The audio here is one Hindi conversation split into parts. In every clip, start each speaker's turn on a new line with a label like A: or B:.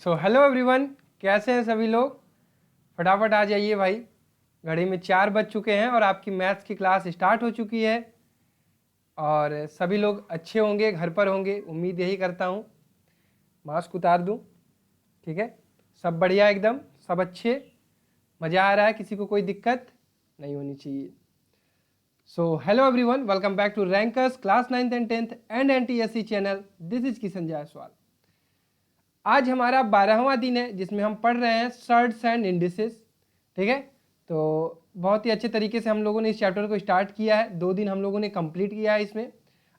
A: सो हेलो एवरीवन, कैसे हैं सभी लोग। फटाफट आ जाइए भाई, घड़ी में 4 बज चुके हैं और आपकी मैथ्स की क्लास स्टार्ट हो चुकी है। और सभी लोग अच्छे होंगे, घर पर होंगे, उम्मीद यही करता हूँ। मास्क उतार दूँ, ठीक है। सब बढ़िया एकदम, सब अच्छे, मज़ा आ रहा है, किसी को कोई दिक्कत नहीं होनी चाहिए। So hello everyone, welcome back to Rankers class 9th and 10th and NTSC channel. This is Kishan Jaiswal. आज हमारा 12वां दिन है जिसमें हम पढ़ रहे हैं सर्ट्स एंड इंडिसेस, ठीक है। तो बहुत ही अच्छे तरीके से हम लोगों ने इस चैप्टर को स्टार्ट किया है। 2 दिन हम लोगों ने कंप्लीट किया है, इसमें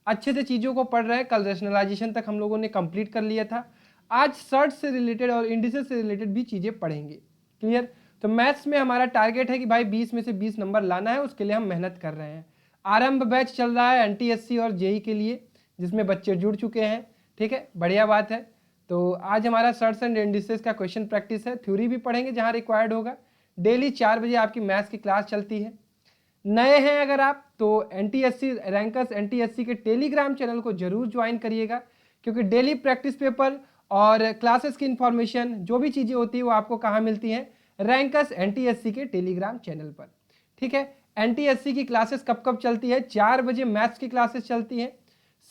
A: अच्छे से चीज़ों को पढ़ रहे हैं। कल रेशनलाइजेशन तक हम लोगों ने कंप्लीट कर लिया था। आज सर्ट्स से रिलेटेड और इंडिसेस से रिलेटेड भी चीज़ें पढ़ेंगे। क्लियर। तो मैथ्स में हमारा टारगेट है कि भाई 20 में से 20 नंबर लाना है, उसके लिए हम मेहनत कर रहे हैं। आरंभ बैच चल रहा है NTSC और JEE के लिए, जिसमें बच्चे जुड़ चुके हैं, ठीक है, बढ़िया बात है। तो आज हमारा सर्ट्स एंड इंडिसेस का क्वेश्चन प्रैक्टिस है। थ्योरी भी पढ़ेंगे जहां रिक्वायर्ड होगा। डेली 4 बजे आपकी मैथ्स की क्लास चलती है। नए हैं अगर आप तो NTSC रैंकर्स NTSC के टेलीग्राम चैनल को जरूर ज्वाइन करिएगा, क्योंकि डेली प्रैक्टिस पेपर और क्लासेस की इंफॉर्मेशन जो भी चीज़ें होती है वो आपको कहाँ मिलती हैं, रैंकर्स NTSC के टेलीग्राम चैनल पर, ठीक है। NTSC की क्लासेस कब कब चलती है? 4 बजे मैथ्स की क्लासेस चलती हैं,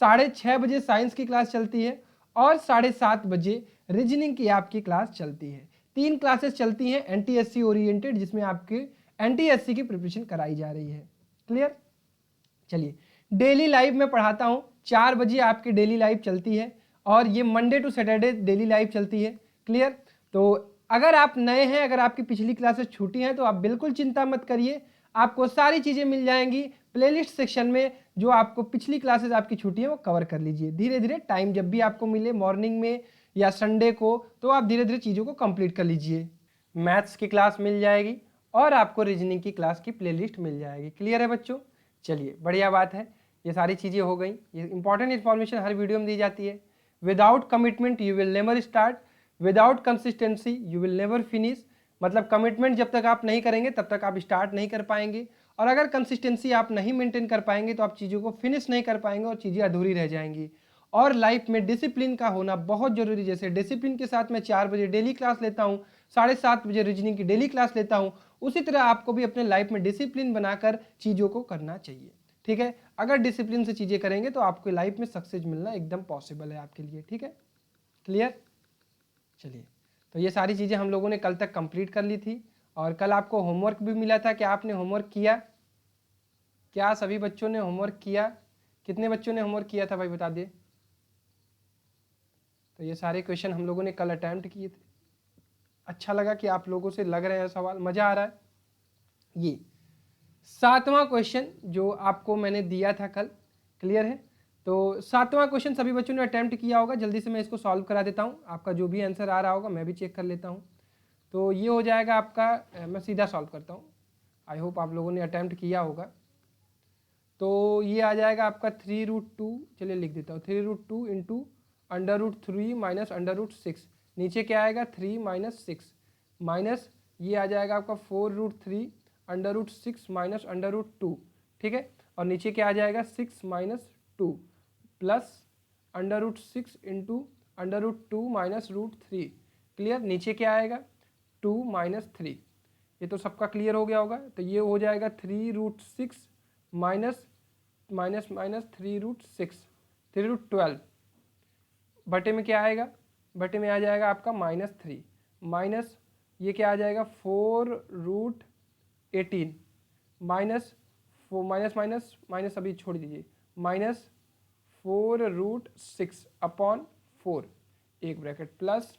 A: 6:30 बजे साइंस की क्लास चलती है और 7:30 बजे रीजनिंग की आपकी क्लास चलती है। 3 क्लासेस चलती हैं NTSC ओरिएंटेड, जिसमें आपके NTSC की प्रिपरेशन कराई जा रही है। क्लियर। चलिए, डेली लाइव में पढ़ाता हूँ। 4 बजे आपकी डेली लाइव चलती है और ये Monday to Saturday daily live चलती है। क्लियर। तो अगर आप नए हैं, अगर आपकी पिछली क्लासेस छूटी हैं तो आप बिल्कुल चिंता मत करिए, आपको सारी चीज़ें मिल जाएंगी प्लेलिस्ट सेक्शन में। जो आपको पिछली क्लासेस आपकी छुट्टी है वो कवर कर लीजिए धीरे धीरे। टाइम जब भी आपको मिले, मॉर्निंग में या संडे को, तो आप धीरे धीरे चीज़ों को कंप्लीट कर लीजिए। मैथ्स की क्लास मिल जाएगी और आपको रीजनिंग की क्लास की प्लेलिस्ट मिल जाएगी। क्लियर है बच्चों? चलिए, बढ़िया बात है। ये सारी चीज़ें हो गई। ये इंपॉर्टेंट इन्फॉर्मेशन हर वीडियो में दी जाती है। Without commitment you will never start, without consistency you will never finish. मतलब कमिटमेंट जब तक आप नहीं करेंगे तब तक आप स्टार्ट नहीं कर पाएंगे, और अगर कंसिस्टेंसी आप नहीं मेंटेन कर पाएंगे तो आप चीज़ों को फिनिश नहीं कर पाएंगे और चीज़ें अधूरी रह जाएंगी। और लाइफ में डिसिप्लिन का होना बहुत जरूरी। जैसे डिसिप्लिन के साथ मैं 4 बजे डेली क्लास लेता हूँ, 7:30 बजे रीजनिंग की डेली क्लास लेता हूँ, उसी तरह आपको भी अपने लाइफ में डिसिप्लिन बनाकर चीज़ों को करना चाहिए, ठीक है। अगर डिसिप्लिन से चीज़ें करेंगे तो आपको लाइफ में सक्सेस मिलना एकदम पॉसिबल है आपके लिए, ठीक है। क्लियर। चलिए, तो ये सारी चीज़ें हम लोगों ने कल तक कंप्लीट कर ली थी और कल आपको होमवर्क भी मिला था। क्या आपने होमवर्क किया? क्या सभी बच्चों ने होमवर्क किया? कितने बच्चों ने होमवर्क किया था भाई, बता दिए। तो ये सारे क्वेश्चन हम लोगों ने कल अटैम्प्ट किए थे। अच्छा लगा कि आप लोगों से लग रहे हैं सवाल, मज़ा आ रहा है। ये 7वां क्वेश्चन जो आपको मैंने दिया था कल, क्लियर है। तो 7वां क्वेश्चन सभी बच्चों ने अटैम्प्ट किया होगा। जल्दी से मैं इसको सॉल्व करा देता हूँ। आपका जो भी आंसर आ रहा होगा मैं भी चेक कर लेता हूँ। तो ये हो जाएगा आपका, मैं सीधा सॉल्व करता हूँ। आई होप आप लोगों ने अटैम्प्ट किया होगा। तो ये आ जाएगा आपका 3√2, चलिए लिख देता हूँ, 3√2 इंटू √3 माइनस √6। नीचे क्या आएगा? 3 माइनस 6 माइनस ये आ जाएगा आपका 4√3 √6 माइनस √2, ठीक है। और नीचे क्या आ जाएगा? 6 minus 2 plus √6 into √2 minus √3। Clear. नीचे क्या आएगा? 2 माइनस 3। ये तो सबका क्लियर हो गया होगा। तो ये हो जाएगा 3√6 माइनस माइनस माइनस 3√6, 3√12 बटे में क्या आएगा? बटे में आ जाएगा आपका -3 माइनस ये क्या आ जाएगा? 4√18 माइनस माइनस माइनस माइनस अभी छोड़ दीजिए, माइनस 4√6 अपॉन 4 एक bracket plus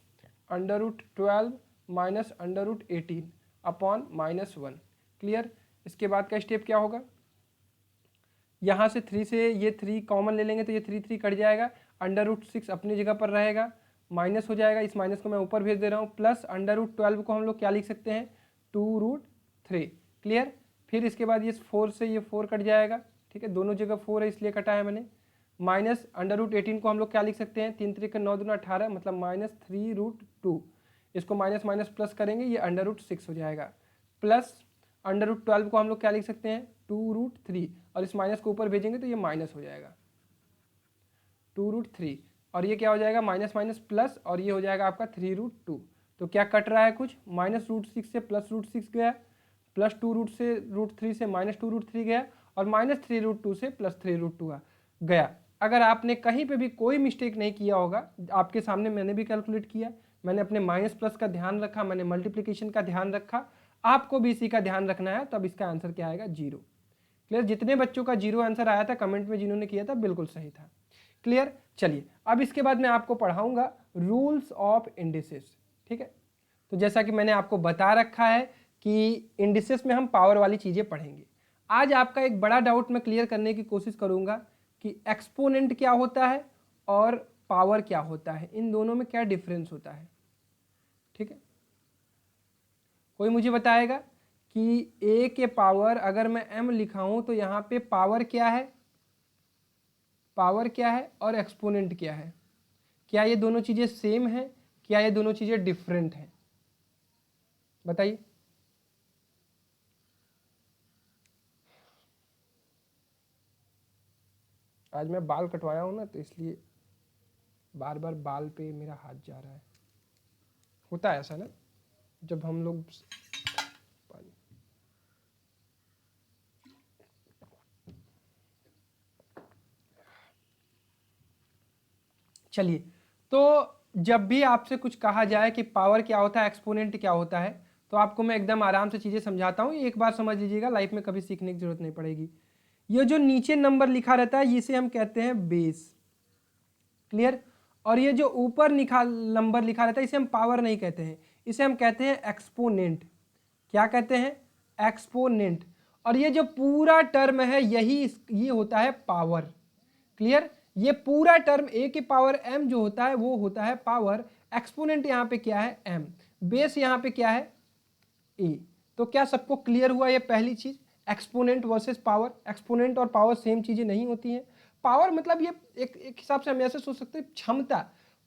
A: √12 minus √18 upon -1। Clear. इसके बाद का स्टेप क्या होगा? यहाँ से 3 से ये 3 कॉमन ले लेंगे तो ये 3 कट जाएगा, √6 अपनी जगह पर रहेगा, माइनस हो जाएगा, इस माइनस को मैं ऊपर भेज दे रहा हूँ, प्लस √12 को हम लोग क्या लिख सकते हैं? 2√3। क्लियर। फिर इसके बाद ये 4 से ये 4 कट जाएगा, ठीक है, दोनों जगह 4 है इसलिए कटा है मैंने। माइनस √18 को हम लोग क्या लिख सकते हैं? 3 3 9 2 18 मतलब -3√2। इसको माइनस माइनस प्लस करेंगे, ये √6 हो जाएगा, प्लस √12 को हम लोग क्या लिख सकते हैं? 2√3 और इस माइनस को ऊपर भेजेंगे तो ये माइनस हो जाएगा 2√3। और ये क्या हो जाएगा माइनस माइनस प्लस, और ये हो जाएगा आपका 3√2। तो क्या कट रहा है कुछ, -√6 से +√6 गया, +2 से √3 से -2√3 गया, और -3√2 से +3√2 गया। अगर आपने कहीं पे भी कोई मिस्टेक नहीं किया होगा, आपके सामने मैंने भी कैलकुलेट किया, मैंने अपने माइनस प्लस का ध्यान रखा, मैंने मल्टीप्लिकेशन का ध्यान रखा, आपको भी इसी का ध्यान रखना है। तब इसका आंसर क्या आएगा, 0। क्लियर। जितने बच्चों का 0 आंसर आया था कमेंट में जिन्होंने किया था बिल्कुल सही था। क्लियर। चलिए अब इसके बाद मैं आपको पढ़ाऊंगा रूल्स ऑफ इंडिसेस। ठीक है, तो जैसा कि मैंने आपको बता रखा है कि इंडिसेस में हम पावर वाली चीजें पढ़ेंगे। आज आपका एक बड़ा डाउट मैं क्लियर करने की कोशिश करूंगा कि एक्सपोनेंट क्या होता है और पावर क्या होता है, इन दोनों में क्या डिफरेंस होता है। ठीक है, कोई मुझे बताएगा कि a के पावर अगर मैं m लिखा हूं तो यहाँ पे पावर क्या है, पावर क्या है और एक्सपोनेंट क्या है, क्या ये दोनों चीजें सेम है, क्या ये दोनों चीजें डिफरेंट हैं, बताइए। आज मैं बाल कटवाया हूं ना, तो इसलिए बार बार बाल पे मेरा हाथ जा रहा है। होता है ऐसा ना जब हम लोग। चलिए, तो जब भी आपसे कुछ कहा जाए कि पावर क्या होता है, एक्सपोनेंट क्या होता है, तो आपको मैं एकदम आराम से चीजें समझाता हूँ। एक बार समझ लीजिएगा, लाइफ में कभी सीखने की जरूरत नहीं पड़ेगी। ये जो नीचे नंबर लिखा रहता है इसे हम कहते हैं बेस। क्लियर। और ये जो ऊपर नंबर लिखा रहता है इसे हम पावर नहीं कहते हैं, इसे हम कहते हैं एक्सपोनेंट। क्या कहते हैं, एक्सपोनेंट। और ये जो पूरा टर्म है ये होता है पावर। क्लियर। ये पूरा टर्म a की पावर m जो होता है वो होता है पावर। एक्सपोनेंट यहाँ पे क्या है, m। बेस यहाँ पे क्या है, a। तो क्या सबको क्लियर हुआ ये पहली चीज, एक्सपोनेंट वर्सेस पावर। एक्सपोनेंट और पावर सेम चीजें नहीं होती हैं। पावर मतलब ये एक हिसाब से हम ऐसे सोच सकते हैं, क्षमता,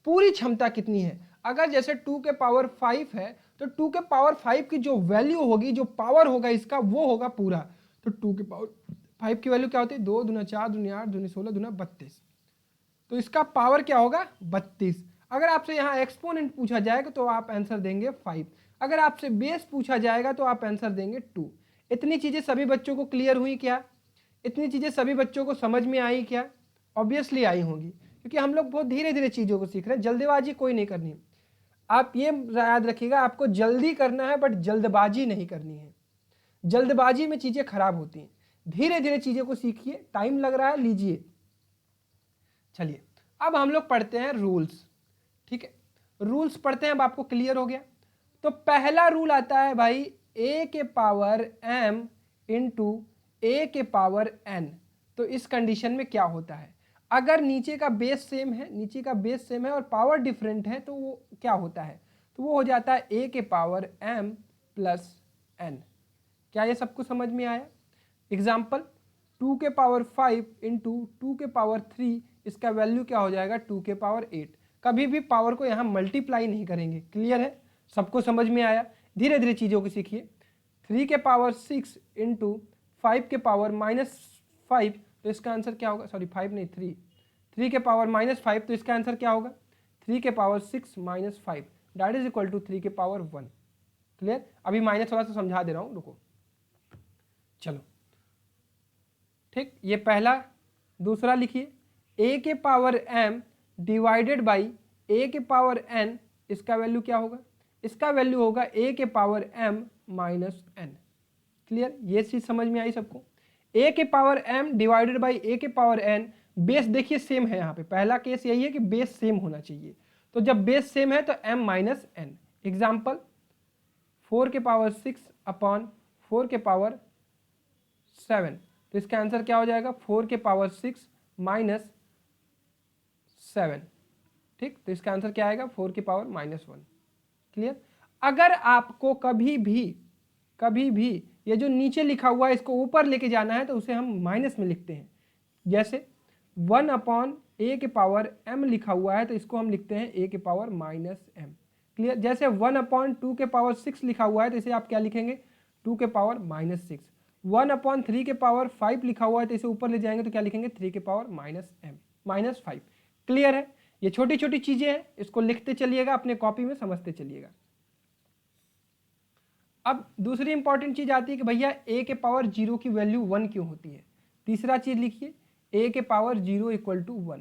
A: पूरी क्षमता कितनी है। अगर जैसे 2 के पावर 5 है तो 2 के पावर 5 की जो वैल्यू होगी, जो पावर होगा इसका, वो होगा पूरा। तो 2 के पावर 5 की वैल्यू क्या होती है, 2 दूना 4 दूना 8 दूनी 16 दूना 32। तो इसका पावर क्या होगा, 32। अगर आपसे यहाँ एक्सपोनेंट पूछा जाएगा तो आप आंसर देंगे 5। अगर आपसे बेस पूछा जाएगा तो आप आंसर देंगे 2। इतनी चीजें सभी बच्चों को क्लियर हुई क्या, इतनी चीजें सभी बच्चों को समझ में आई क्या। ऑब्वियसली आई होंगी, क्योंकि हम लोग बहुत धीरे धीरे चीजों को सीख रहे हैं, जल्दीबाजी कोई नहीं करनी। आप ये याद रखिएगा, आपको जल्दी करना है बट जल्दबाजी नहीं करनी है। जल्दबाजी में चीजें खराब होती हैं, धीरे धीरे चीजें को सीखिए। टाइम लग रहा है, लीजिए। चलिए अब हम लोग पढ़ते हैं रूल्स। ठीक है, रूल्स पढ़ते हैं। अब आपको क्लियर हो गया। तो पहला रूल आता है भाई, a के पावर m इंटू a के पावर n। तो इस कंडीशन में क्या होता है, अगर नीचे का बेस सेम है, नीचे का बेस सेम है और पावर डिफरेंट है, तो वो क्या होता है, तो वो हो जाता है a के पावर m प्लस n। क्या ये सबको समझ में आया। एग्जाम्पल, 2 के पावर 5 इंटू 2 के पावर 3, इसका वैल्यू क्या हो जाएगा, 2 के पावर 8। कभी भी पावर को यहाँ मल्टीप्लाई नहीं करेंगे। क्लियर है, सबको समझ में आया। धीरे धीरे चीज़ों को सीखिए। 3 के पावर 6 इंटू 5 के पावर -5, तो इसका आंसर क्या होगा, सॉरी 5 नहीं 3, 3 के पावर -5, तो इसका आंसर क्या होगा, 3 के power 6 - 5 that is equal to 3 के पावर 1। क्लियर। अभी माइनस थोड़ा सा समझा दे रहा हूँ, रुको। चलो ठीक, ये पहला। दूसरा लिखिए, a के power m divided by a के पावर n, इसका वैल्यू क्या होगा, इसका वैल्यू होगा a के power m minus n। Clear, ये चीज समझ में आई सबको। a के power m divided by a के पावर n, बेस देखिए सेम है। यहाँ पे पहला केस यही है कि बेस सेम होना चाहिए। तो जब बेस सेम है तो m माइनस n। एग्जाम्पल, 4 के पावर 6 अपॉन 4 के पावर 7, तो इसका आंसर क्या हो जाएगा, 4 के पावर 6 माइनस 7। ठीक, तो इसका आंसर क्या आएगा, 4 के पावर -1। क्लियर। अगर आपको कभी भी ये जो नीचे लिखा हुआ है इसको ऊपर लेके जाना है तो उसे हम माइनस में लिखते हैं। जैसे 1 अपॉन a के पावर m लिखा हुआ है तो इसको हम लिखते हैं a के पावर -m। क्लियर। जैसे 1 अपॉन 2 के पावर 6 लिखा हुआ है तो इसे आप क्या लिखेंगे, 2 के पावर -6। 1 अपॉन 3 के पावर 5 लिखा हुआ है तो इसे ऊपर ले जाएंगे तो क्या लिखेंगे, 3 के पावर -m -5। क्लियर है। ये छोटी छोटी चीजें हैं, इसको लिखते चलिएगा, अपने कॉपी में समझते चलिएगा। अब दूसरी इंपॉर्टेंट चीज आती है कि भैया a के पावर 0 की वैल्यू 1 क्यों होती है। तीसरा चीज लिखिए a के पावर 0 इक्वल टू 1,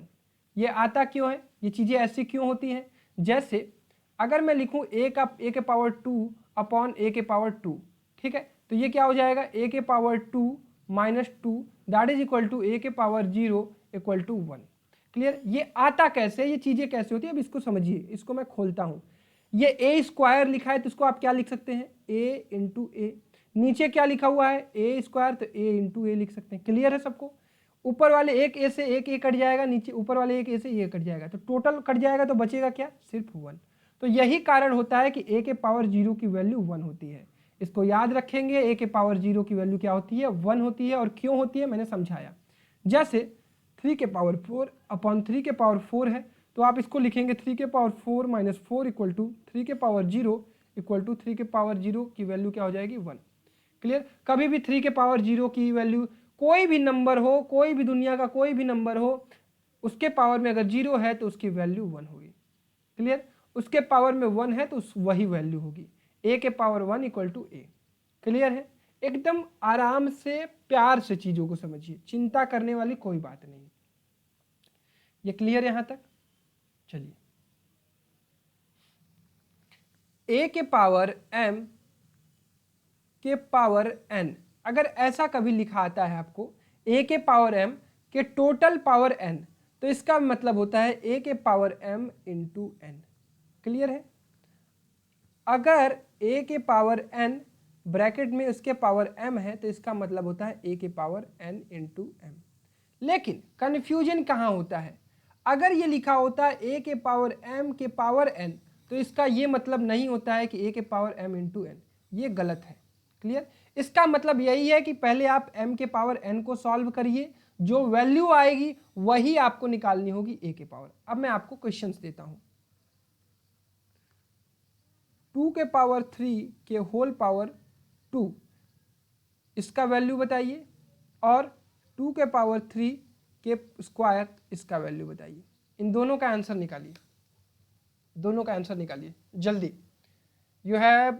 A: ये आता क्यों है, ये चीजें ऐसी क्यों होती हैं। जैसे अगर मैं लिखूं a के पावर 2 अपॉन a के पावर 2, ठीक है, तो ये क्या हो जाएगा a के power 2 minus 2 that is equal to a के पावर 0 इक्वल टू 1। क्लियर, ये आता कैसे, ये चीजें कैसे होती है, अब इसको समझिए, इसको मैं खोलता हूं। ये ए स्क्वायर लिखा है तो इसको आप क्या लिख सकते हैं, ए इंटू ए। नीचे क्या लिखा हुआ है, ए स्क्वायर, तो ए इंटू ए लिख सकते हैं। क्लियर है सबको। ऊपर वाले एक ए से एक ए कट जाएगा, नीचे ऊपर वाले एक ए से ये कट जाएगा, तो टोटल कट जाएगा, तो बचेगा क्या, सिर्फ 1। तो यही कारण होता है कि ए के पावर 0 की वैल्यू 1 होती है। इसको याद रखेंगे, ए के पावर 0 की वैल्यू क्या होती है, 1 होती है। और क्यों होती है मैंने समझाया। जैसे 3 के पावर 4 अपॉन 3 के पावर 4 है, तो आप इसको लिखेंगे 3 के पावर 4 माइनस 4 इक्वल टू 3 के पावर 0 इक्वल टू 3 के पावर 0 की वैल्यू क्या हो जाएगी, 1। क्लियर, कभी भी 3 के पावर 0 की वैल्यू, कोई भी नंबर हो, कोई भी दुनिया का कोई भी नंबर हो, उसके पावर में अगर 0 है तो उसकी वैल्यू 1 होगी। क्लियर, उसके पावर में 1 है तो वही वैल्यू होगी, a के power 1 equal to a। Clear है, एकदम आराम से प्यार से चीजों को समझिए, चिंता करने वाली कोई बात नहीं। ये क्लियर है यहां तक। चलिए, a के पावर m के पावर n, अगर ऐसा कभी लिखा आता है आपको a के पावर m के टोटल पावर n, तो इसका मतलब होता है a के power m into n। Clear है, अगर a के पावर n ब्रैकेट में उसके पावर m है तो इसका मतलब होता है a के पावर n इंटू m। लेकिन कंफ्यूजन कहाँ होता है, अगर ये लिखा होता है a के पावर m के पावर n, तो इसका ये मतलब नहीं होता है कि a के पावर m इंटू n, ये गलत है। क्लियर, इसका मतलब यही है कि पहले आप m के पावर n को सॉल्व करिए, जो वैल्यू आएगी वही आपको निकालनी होगी a के पावर। अब मैं आपको क्वेश्चंस देता हूं, 2 के पावर 3 के होल पावर 2, इसका वैल्यू बताइए, और 2 के पावर 3 के स्क्वायर, इसका वैल्यू बताइए। इन दोनों का आंसर निकालिए, दोनों का आंसर निकालिए जल्दी। You have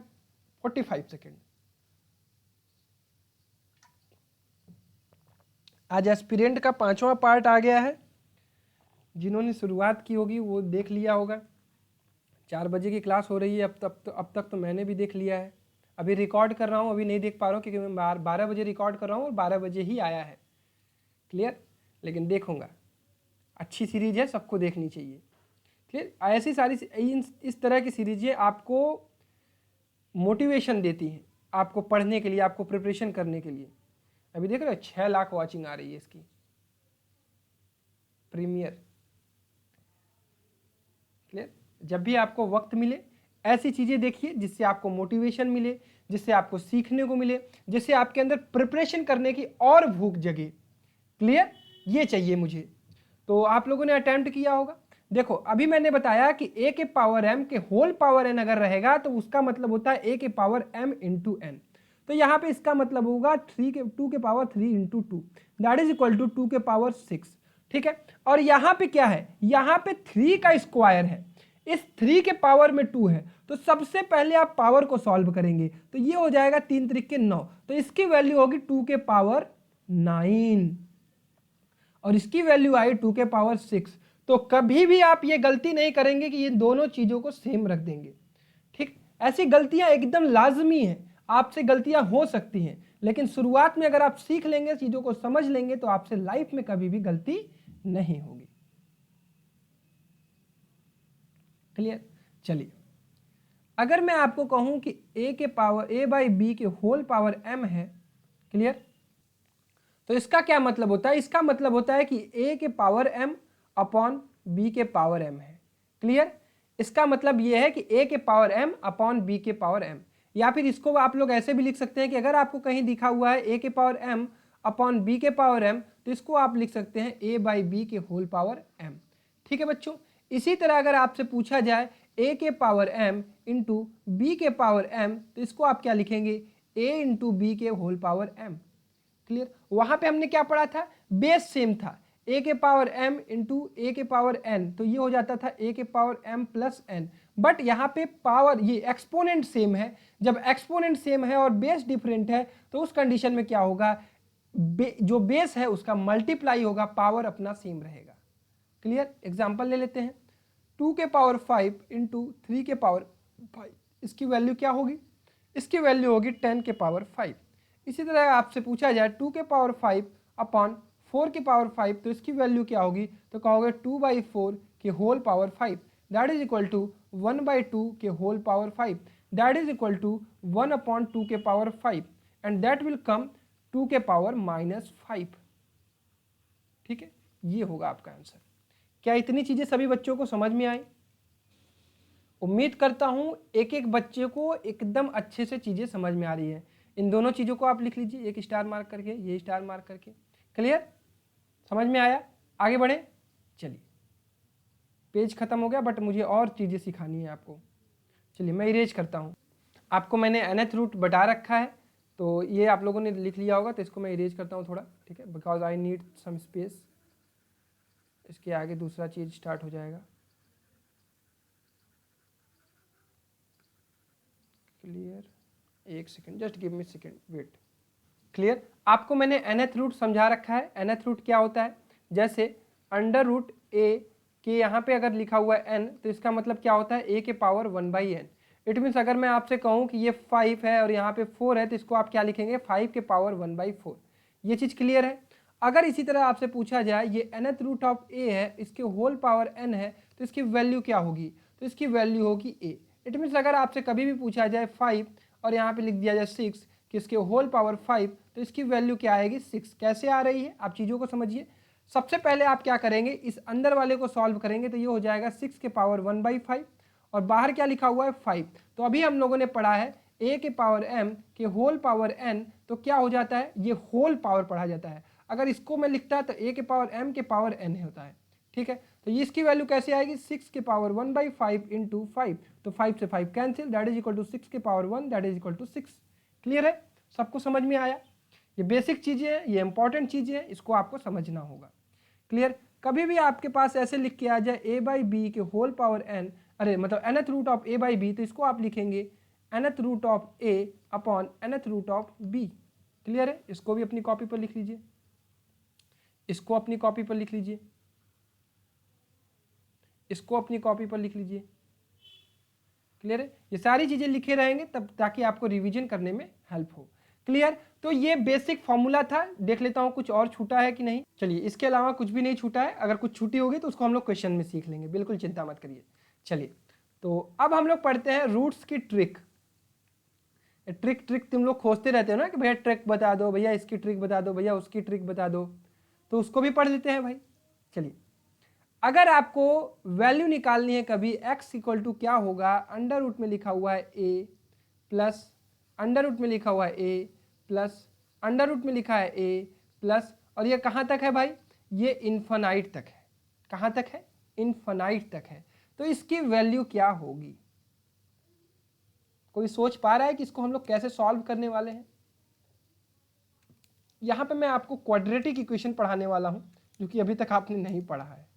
A: 45 second. आज एस्पिरेंट का 5वां पार्ट आ गया है, जिन्होंने शुरुआत की होगी वो देख लिया होगा। 4 बजे की क्लास हो रही है, अब तक तो मैंने भी देख लिया है। अभी रिकॉर्ड कर रहा हूँ, अभी नहीं देख पा रहा हूँ क्योंकि मैं 12 बजे रिकॉर्ड कर रहा हूँ और 12 बजे ही आया है। क्लियर, लेकिन देखूंगा, अच्छी सीरीज है, सबको देखनी चाहिए। क्लियर, ऐसी सारी इस तरह की सीरीजें आपको मोटिवेशन देती हैं, आपको पढ़ने के लिए, आपको प्रिपरेशन करने के लिए। अभी देख रहे हो 6 लाख वॉचिंग आ रही है इसकी प्रीमियर। क्लियर, जब भी आपको वक्त मिले ऐसी चीज़ें देखिए जिससे आपको मोटिवेशन मिले, जिससे आपको सीखने को मिले, जिससे आपके अंदर प्रिपरेशन करने की और भूख जगे। क्लियर, ये चाहिए मुझे। तो आप लोगों ने अटेम्प्ट किया होगा। देखो, अभी मैंने बताया कि a के पावर m के होल पावर n अगर रहेगा तो उसका मतलब होता है a के पावर m इंटू n। तो यहाँ पे इसका मतलब होगा 2 के power 3 into 2 that is equal to 2 के पावर 6। ठीक है, और यहाँ पे क्या है, यहाँ पे 3 का स्क्वायर है, इस 3 के पावर में 2 है, तो सबसे पहले आप पावर को सॉल्व करेंगे, तो ये हो जाएगा 3 त्रिक 9, तो इसकी वैल्यू होगी 2 के पावर 9 और इसकी वैल्यू आई 2 के पावर 6। तो कभी भी आप ये गलती नहीं करेंगे कि ये दोनों चीजों को सेम रख देंगे। ठीक, ऐसी गलतियां एकदम लाजमी है, आपसे गलतियां हो सकती हैं, लेकिन शुरुआत में अगर आप सीख लेंगे, चीजों को समझ लेंगे, तो आपसे लाइफ में कभी भी गलती नहीं होगी। क्लियर, चलिए, अगर मैं आपको कहूं कि a बाई बी के होल पावर m है, क्लियर, तो इसका क्या मतलब होता है, इसका मतलब होता है कि a के पावर m अपॉन b के पावर m है। क्लियर, इसका मतलब यह है कि a के पावर m अपॉन b के पावर m, या फिर इसको आप लोग ऐसे भी लिख सकते हैं कि अगर आपको कहीं दिखा हुआ है a के पावर m अपॉन b के पावर m, तो इसको आप लिख सकते हैं a बाई बी के होल पावर m। ठीक है बच्चों, इसी तरह अगर आपसे पूछा जाए a के पावर m इंटू बी के पावर m, तो इसको आप क्या लिखेंगे, a इंटू बी के होल पावर m। क्लियर, वहां पे हमने क्या पढ़ा था, बेस सेम था, ए के पावर m इंटू ए के पावर n, तो ये हो जाता था ए के power m plus n। But यहाँ पे पावर, ये एक्सपोनेंट सेम है। जब एक्सपोनेंट सेम है और बेस डिफरेंट है तो उस कंडीशन में क्या होगा, जो बेस है उसका मल्टीप्लाई होगा, पावर अपना सेम रहेगा। क्लियर? एग्जाम्पल ले लेते हैं, 2 के पावर 5 इंटू 3 के पावर 5, इसकी वैल्यू क्या होगी, इसकी वैल्यू होगी 10 के पावर 5। इसी तरह आपसे पूछा जाए 2 के पावर 5 अपॉन 4 के पावर 5, तो इसकी वैल्यू क्या होगी, तो कहोगे 2/4 के whole power 5, that is equal to 1/2 के whole power 5, that is equal to 1/2 के power 5, and that will come 2 के पावर -5। ठीक है, ये होगा आपका आंसर। क्या इतनी चीजें सभी बच्चों को समझ में आई? उम्मीद करता हूं एक एक बच्चे को एकदम अच्छे से चीजें समझ में आ रही है। इन दोनों चीजों को आप लिख लीजिए, एक स्टार मार्क करके, ये स्टार मार्क करके। क्लियर? समझ में आया? आगे बढ़े। चलिए, पेज खत्म हो गया, बट मुझे और चीजें सिखानी है आपको। चलिए मैं इरेज करता हूँ। आपको मैंने nth रूट बता रखा है, तो ये आप लोगों ने लिख लिया होगा, तो इसको मैं इरेज करता हूँ थोड़ा। ठीक है, because I need some space. इसके आगे दूसरा चीज स्टार्ट हो जाएगा। क्लियर? एक second, just give me second, wait. Clear? आपको मैंने nth रूट समझा रखा है। nth रूट क्या होता है, जैसे अंडर रूट a के यहाँ पे अगर लिखा हुआ है n, तो इसका मतलब क्या होता है, a के पावर 1/n। इट मीन्स अगर मैं आपसे कहूँ कि ये 5 है और यहाँ पे 4 है, तो इसको आप क्या लिखेंगे, 5 के पावर 1/4। ये चीज़ क्लियर है? अगर इसी तरह आपसे पूछा जाए ये nth रूट ऑफ a है, इसके होल पावर n है, तो इसकी वैल्यू क्या होगी, तो इसकी वैल्यू होगी a। इट मीन्स अगर आपसे कभी भी पूछा जाए 5 और यहाँ पे लिख दिया जाए 6 कि इसके होल पावर 5, तो इसकी वैल्यू क्या आएगी, 6। कैसे आ रही है, आप चीज़ों को समझिए। सबसे पहले आप क्या करेंगे, इस अंदर वाले को सॉल्व करेंगे, तो ये हो जाएगा 6 के पावर 1/5 और बाहर क्या लिखा हुआ है, 5। तो अभी हम लोगों ने पढ़ा है a के पावर m के होल पावर n, तो क्या हो जाता है, ये होल पावर पढ़ा जाता है। अगर इसको मैं लिखता है तो a के पावर m के पावर n होता है। ठीक है, तो ये इसकी वैल्यू कैसे आएगी, 6 के पावर 1/5 इंटू 5, तो 5 से 5 cancel, that is equal to 6 के power 1, that is equal to 6। Clear है? सबको समझ में आया? ये बेसिक चीज़ें हैं, ये इंपॉर्टेंट चीज़ें हैं, इसको आपको समझना होगा। क्लियर? कभी भी आपके पास ऐसे लिख के आ जाए a/b के होल पावर n, अरे मतलब nth रूट ऑफ a/b, तो इसको आप लिखेंगे nth root of a upon nth root of b। Clear है? इसको भी अपनी कॉपी पर लिख लीजिए, इसको अपनी कॉपी पर लिख लीजिए, इसको अपनी कॉपी पर लिख लीजिए। क्लियर है? ये सारी चीजें लिखे रहेंगे तब, ताकि आपको रिवीजन करने में हेल्प हो। क्लियर? तो ये बेसिक फॉर्मूला था। देख लेता हूं कुछ और छूटा है कि नहीं। चलिए, इसके अलावा कुछ भी नहीं छूटा है। अगर कुछ छूटी होगी तो उसको हम लोग क्वेश्चन में सीख लेंगे, बिल्कुल चिंता मत करिए। चलिए, तो अब हम लोग पढ़ते हैं रूट्स की ट्रिक। ट्रिक तुम लोग खोजते रहते हो ना कि भैया ट्रिक बता दो, भैया इसकी ट्रिक बता दो, भैया उसकी ट्रिक बता दो, तो उसको भी पढ़ लेते हैं भाई। चलिए, अगर आपको वैल्यू निकालनी है कभी x इक्वल टू क्या होगा, अंडर रूट में लिखा हुआ है a प्लस अंडर रूट में लिखा हुआ है a प्लस अंडर रूट में लिखा है a प्लस, और ये कहाँ तक है भाई, ये इन्फिनाइट तक है। कहाँ तक है, इन्फिनाइट तक है। तो इसकी वैल्यू क्या होगी, कोई सोच पा रहा है कि इसको हम लोग कैसे सॉल्व करने वाले हैं? यहाँ पे मैं आपको क्वाड्रेटिक इक्वेशन पढ़ाने वाला हूँ, जो कि अभी तक आपने नहीं पढ़ा है।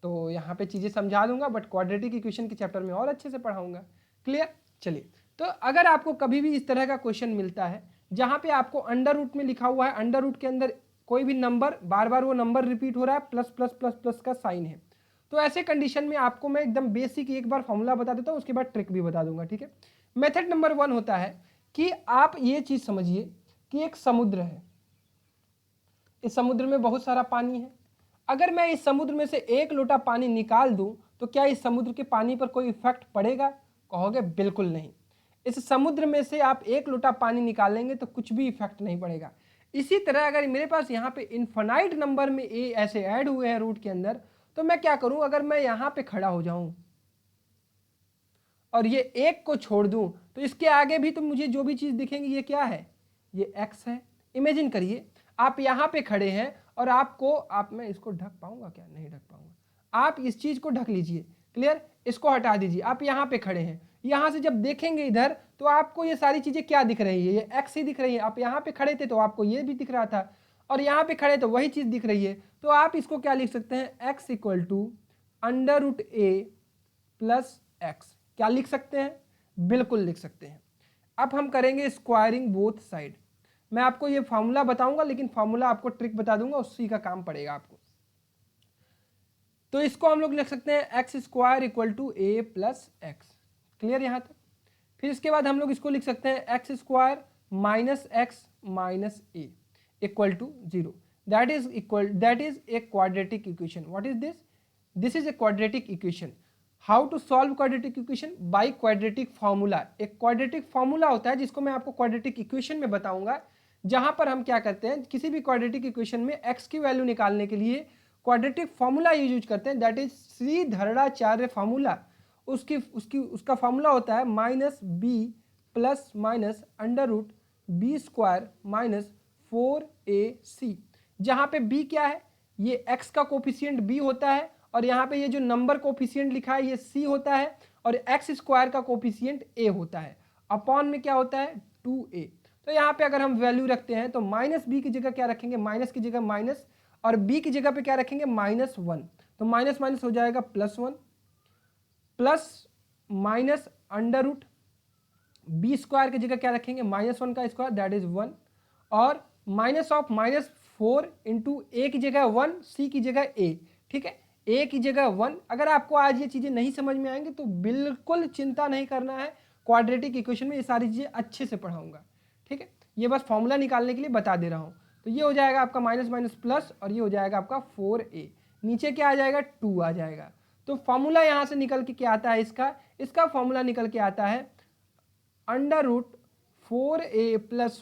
A: तो यहाँ पे चीज़ें समझा दूंगा, बट क्वाड्रेटिक इक्वेशन के चैप्टर में और अच्छे से पढ़ाऊंगा। क्लियर? चलिए, तो अगर आपको कभी भी इस तरह का क्वेश्चन मिलता है जहाँ पे आपको अंडर रूट में लिखा हुआ है, अंडर रूट के अंदर कोई भी नंबर, बार बार वो नंबर रिपीट हो रहा है, प्लस प्लस प्लस प्लस का साइन है, तो ऐसे कंडीशन में आपको मैं एकदम बेसिक एक बार फॉर्मूला बता देता हूँ, उसके बाद ट्रिक भी बता दूंगा। ठीक है, मेथड नंबर 1 होता है कि आप ये चीज़ समझिए कि एक समुद्र है, इस समुद्र में बहुत सारा पानी है। अगर मैं इस समुद्र में से 1 लोटा पानी निकाल दूं, तो क्या इस समुद्र के पानी पर कोई इफेक्ट पड़ेगा? कहोगे बिल्कुल नहीं। इस समुद्र में से आप 1 लोटा पानी निकालेंगे तो कुछ भी इफेक्ट नहीं पड़ेगा। इसी तरह अगर मेरे पास यहाँ पे इनफाइनाइट नंबर में ए ऐसे ऐड हुए हैं रूट के अंदर, तो मैं क्या करूं, अगर मैं यहाँ पे खड़ा हो जाऊं और ये 1 को छोड़ दूं, तो इसके आगे भी तो मुझे जो भी चीज दिखेंगी ये क्या है, ये x है। इमेजिन करिए आप यहाँ पे खड़े हैं और मैं इसको ढक पाऊंगा क्या, नहीं ढक पाऊंगा। आप इस चीज को ढक लीजिए। क्लियर? इसको हटा दीजिए। आप यहाँ पे खड़े हैं, यहाँ से जब देखेंगे इधर, तो आपको ये सारी चीजें क्या दिख रही है, ये x ही दिख रही है। आप यहाँ पे खड़े थे तो आपको ये भी दिख रहा था, और यहाँ पे खड़े तो वही चीज़ दिख रही है, तो आप इसको क्या लिख सकते हैं, x equal to under root a plus x. क्या लिख सकते हैं, बिल्कुल लिख सकते हैं। अब हम करेंगे स्क्वायरिंग बोथ साइड। मैं आपको ये फॉर्मूला बताऊंगा, लेकिन फॉर्मूला आपको ट्रिक बता दूंगा, उसी का काम पड़ेगा आपको। तो इसको हम लोग लिख सकते हैं x square equal to a plus x. Clear यहाँ तक। फिर इसके बाद हम लोग इसको लिख सकते हैं x square minus x minus a equal to 0। That is a quadratic equation. What is this? This is a quadratic equation. How to solve quadratic equation? By quadratic formula. एक क्वाड्रेटिक फॉर्मूला होता है जिसको मैं आपको क्वाड्रेटिक इक्वेशन में बताऊंगा, जहां पर हम क्या करते हैं, किसी भी क्वाड्रेटिक इक्वेशन में एक्स की वैल्यू निकालने के लिए क्वाड्रेटिक फॉर्मूला यूज करते हैं। That is Shridharacharya formula. उसका फॉर्मूला होता है minus b plus minus under root b square minus 4ac, जहां पे b क्या है, ये x का कोफिशिएंट b होता है, और यहाँ पे ये जो नंबर कोफिशिएंट लिखा है ये c होता है, और x स्क्वायर का कोफिशिएंट a होता है। अपॉन में क्या होता है, 2a। तो यहाँ पे अगर हम वैल्यू रखते हैं तो माइनस बी की जगह क्या रखेंगे, माइनस की जगह माइनस, और b की जगह पे क्या रखेंगे, -1। तो माइनस माइनस हो जाएगा +1, plus minus under root b square की जगह क्या रखेंगे, -1 का स्क्वायर दैट इज 1, और माइनस ऑफ -4 इंटू ए की जगह 1, सी की जगह ए। ठीक है, ए की जगह 1। अगर आपको आज ये चीज़ें नहीं समझ में आएंगी तो बिल्कुल चिंता नहीं करना है, क्वाड्रेटिक इक्वेशन में ये सारी चीज़ें अच्छे से पढ़ाऊंगा। ठीक है, ये बस फॉर्मूला निकालने के लिए बता दे रहा हूँ। तो ये हो जाएगा आपका माइनस माइनस प्लस, और ये हो जाएगा आपका 4a। नीचे क्या आ जाएगा, 2 आ जाएगा। तो फॉर्मूला यहाँ से निकल के क्या आता है, इसका फॉर्मूला निकल के आता है under root 4a plus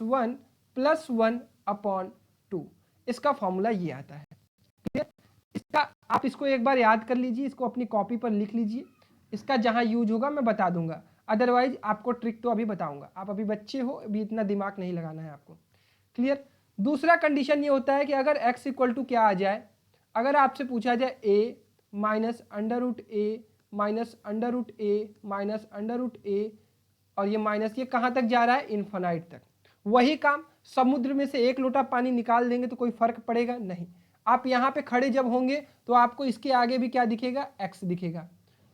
A: 1 upon 2। इसका फॉर्मूला ये आता है। ठीक है, इसका आप इसको एक बार याद कर लीजिए, इसको अपनी कॉपी पर लिख लीजिए। इसका जहां यूज होगा मैं बता दूंगा, अदरवाइज आपको ट्रिक तो अभी बताऊंगा। आप अभी बच्चे हो, अभी इतना दिमाग नहीं लगाना है आपको। क्लियर। दूसरा कंडीशन ये होता है कि अगर x इक्वल टू क्या आ जाए, अगर आपसे पूछा जाए a minus under root A minus under root A minus under root A, और ये माइनस ये कहाँ तक जा रहा है, इन्फिनाइट तक। वही काम समुद्र में से 1 लोटा पानी निकाल देंगे तो कोई फर्क पड़ेगा नहीं। आप यहाँ पे खड़े जब होंगे तो आपको इसके आगे भी क्या दिखेगा, x दिखेगा।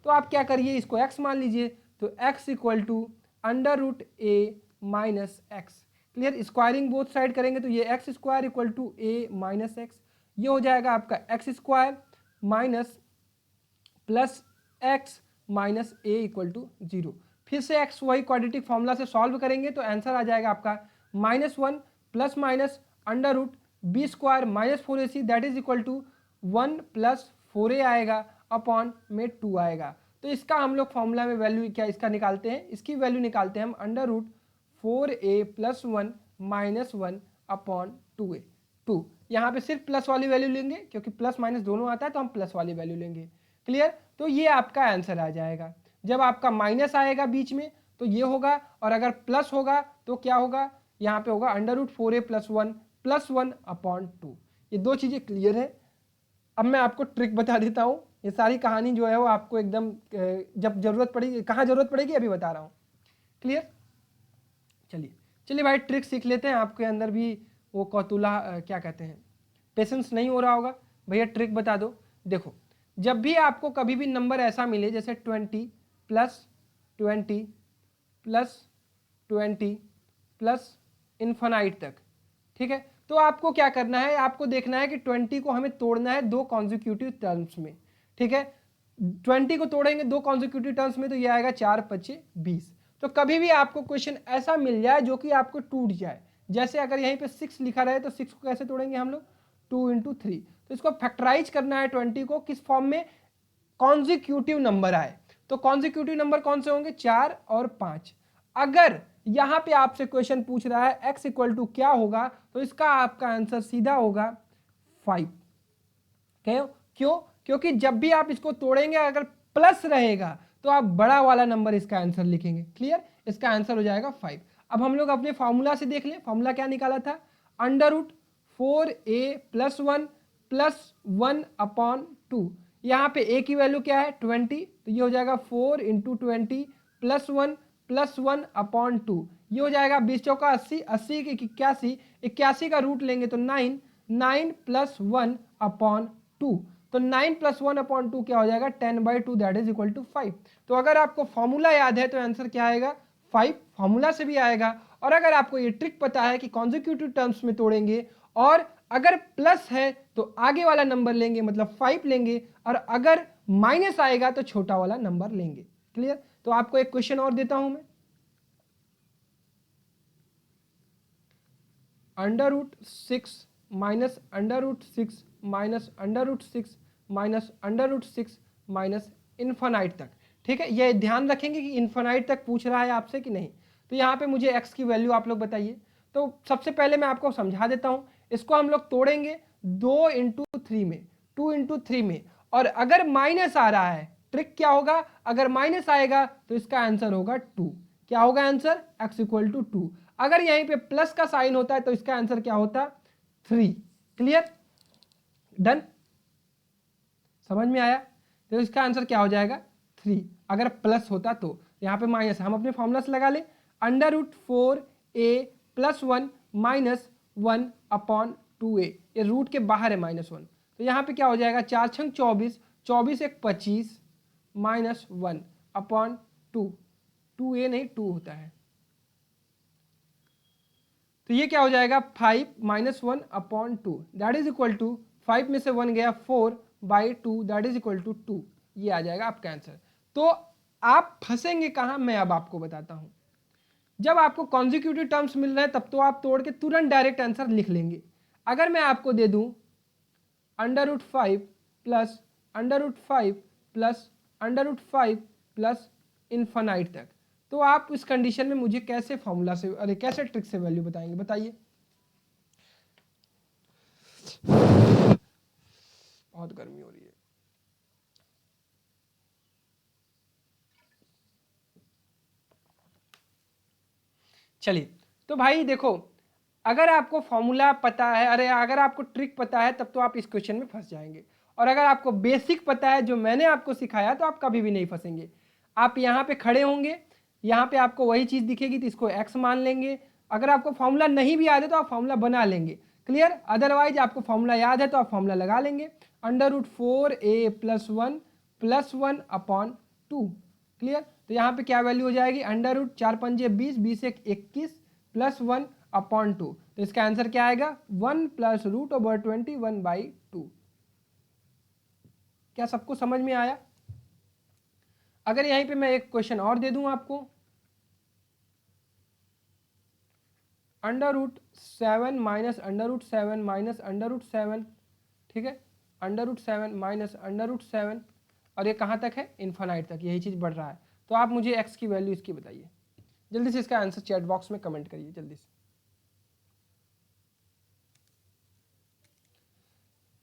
A: तो आप क्या करिए, इसको x मान लीजिए। तो x equal to under root A minus x. Clear. Squaring both side करेंगे तो ये x square equal to a minus x, ये हो जाएगा आपका x square minus plus x minus a equal to 0। फिर से x वही क्वाड्रेटिक फॉर्मूला से सॉल्व करेंगे तो आंसर आ जाएगा आपका -1 plus minus under root b square minus 4ac that is equal to 1 plus 4a आएगा अपॉन में 2 आएगा। तो इसका हम लोग फॉर्मूला में वैल्यू क्या इसका निकालते हैं, इसकी वैल्यू निकालते हैं हम under root 4a plus 1 minus 1 upon 2a। 2 यहाँ पे सिर्फ प्लस वाली वैल्यू लेंगे क्योंकि प्लस माइनस दोनों आता है, तो हम प्लस वाली वैल्यू लेंगे। क्लियर। तो ये आपका आंसर आ जाएगा। जब आपका माइनस आएगा बीच में तो ये होगा, और अगर प्लस होगा तो क्या होगा, यहाँ पे होगा under root 4a plus 1 upon 2। ये दो चीज़ें क्लियर है। अब मैं आपको ट्रिक बता देता हूँ। ये सारी कहानी जो है वो आपको एकदम जब जरूरत पड़ेगी, कहाँ जरूरत पड़ेगी अभी बता रहा हूँ। क्लियर। चलिए भाई ट्रिक सीख लेते हैं। आपके अंदर भी वो कौतूला क्या कहते हैं, पेशेंस नहीं हो रहा होगा, भैया ट्रिक बता दो। देखो, जब भी आपको कभी भी नंबर ऐसा मिले जैसे 20 प्लस 20 प्लस 20 प्लस इन्फिनाइट तक, ठीक है, तो आपको क्या करना है, आपको देखना है कि 20 को हमें तोड़ना है 2 कॉन्जिक्यूटिव टर्म्स में। ठीक है, 20 को तोड़ेंगे 2 कॉन्जिक्यूटिव टर्म्स में तो ये आएगा 4 5 20। तो कभी भी आपको क्वेश्चन ऐसा मिल जाए जो कि आपको टूट जाए, जैसे अगर यहीं पे 6 लिखा रहे तो 6 को कैसे तोड़ेंगे हम लोग, 2 इंटू 3। तो इसको फैक्टराइज करना है 20 को किस फॉर्म में, कॉन्जिक्यूटिव नंबर आए। तो कॉन्जिक्यूटिव नंबर कौन से होंगे, 4 और 5। अगर यहां पे आपसे क्वेश्चन पूछ रहा है x इक्वल टू क्या होगा, तो इसका आपका आंसर सीधा होगा 5। क्यों? क्योंकि जब भी आप इसको तोड़ेंगे अगर प्लस रहेगा तो आप बड़ा वाला नंबर इसका आंसर लिखेंगे। क्लियर। इसका आंसर हो जाएगा 5। अब हम लोग अपने फॉर्मूला से देख लें, फॉर्मूला क्या निकाला था, under root 4a plus 1 upon 2। यहाँ पे a की वैल्यू क्या है 20, तो ये हो जाएगा 4 इंटू 20 प्लस 1 अपॉन 2। ये हो जाएगा 20 चौका 80, 80 के 81, 81 का रूट लेंगे तो 9, 9 + 1/2। तो 9 + 1/2 क्या हो जाएगा 10/2 दैट इज इक्वल टू 5। तो अगर आपको फॉर्मूला याद है तो आंसर क्या आएगा 5, फॉर्मूला से भी आएगा। और अगर आपको ये ट्रिक पता है कि कॉन्जिक्यूटिव टर्म्स में तोड़ेंगे और अगर प्लस है तो आगे वाला नंबर लेंगे मतलब 5 लेंगे, और अगर माइनस आएगा तो छोटा वाला नंबर लेंगे। क्लियर? तो आपको एक क्वेश्चन और देता हूं मैं। √6 minus √6 minus √6 minus √6 minus infinite तक। ठीक है, ये ध्यान रखेंगे कि इन्फानाइट तक पूछ रहा है आपसे कि नहीं। तो यहाँ पे मुझे x की वैल्यू आप लोग बताइए। तो सबसे पहले मैं आपको समझा देता हूँ, इसको हम लोग तोड़ेंगे 2 × 3 में, 2 × 3 में, और अगर माइनस आ रहा है, ट्रिक क्या होगा, अगर माइनस आएगा तो इसका आंसर होगा 2। क्या होगा आंसर? x = 2। अगर यहीं पे प्लस का साइन होता है तो इसका आंसर क्या होता? 3। क्लियर? डन? समझ में आया? तो इसका आंसर क्या हो जाएगा 3 अगर प्लस होता तो। यहाँ पे माइनस, हम अपने फॉर्मूला से लगा ले, √4a + 1 माइनस 1/2a, ये रूट के बाहर है -1। तो यहाँ पे क्या हो जाएगा 4 × 24, 24 × 1 = 25 माइनस 1/2, 2a नहीं 2 होता है। तो ये क्या हो जाएगा 5 - 1/2 दैट इज इक्वल टू 5 में से 1 गया 4/2 दैट इज इक्वल टू 2। ये आ जाएगा आपका आंसर। तो आप फंसेंगे कहाँ, मैं अब आपको बताता हूँ। जब आपको कॉन्जिक्यूटिव टर्म्स मिल रहे हैं तब तो आप तोड़ के तुरंत डायरेक्ट आंसर लिख लेंगे। अगर मैं आपको दे दूँ √5 प्लस √5 प्लस √5 प्लस इन्फानाइट तक, तो आप इस कंडीशन में मुझे कैसे फॉर्मूला से, अरे कैसे ट्रिक से वैल्यू बताएंगे, बताइए। बहुत गर्मी हो रही है। चलिए, तो भाई देखो, अगर आपको फॉर्मूला पता है, अरे अगर आपको ट्रिक पता है तब तो आप इस क्वेश्चन में फंस जाएंगे, और अगर आपको बेसिक पता है जो मैंने आपको सिखाया तो आप कभी भी नहीं फंसेंगे। आप यहाँ पे खड़े होंगे, यहाँ पे आपको वही चीज़ दिखेगी तो इसको x मान लेंगे। अगर आपको फॉर्मूला नहीं भी याद है तो आप फॉर्मूला बना लेंगे। क्लियर? अदरवाइज आपको फॉर्मूला याद है तो आप फॉर्मूला लगा लेंगे, √4a + 1 + 1/2। क्लियर? तो यहाँ पे क्या वैल्यू हो जाएगी, √4 × 5 = 20, 20 × 1 = 21 + 1/2। तो इसका आंसर क्या आएगा 1 + √21/2। क्या सबको समझ में आया? अगर यहीं पे मैं एक क्वेश्चन और दे दूं आपको, √7 माइनस √7 माइनस √7, ठीक है, √7 माइनस √7, और ये कहाँ तक है, इन्फानाइट तक, यही चीज़ बढ़ रहा है। तो आप मुझे x की वैल्यू इसकी बताइए जल्दी से, इसका आंसर चैट बॉक्स में कमेंट करिए जल्दी से।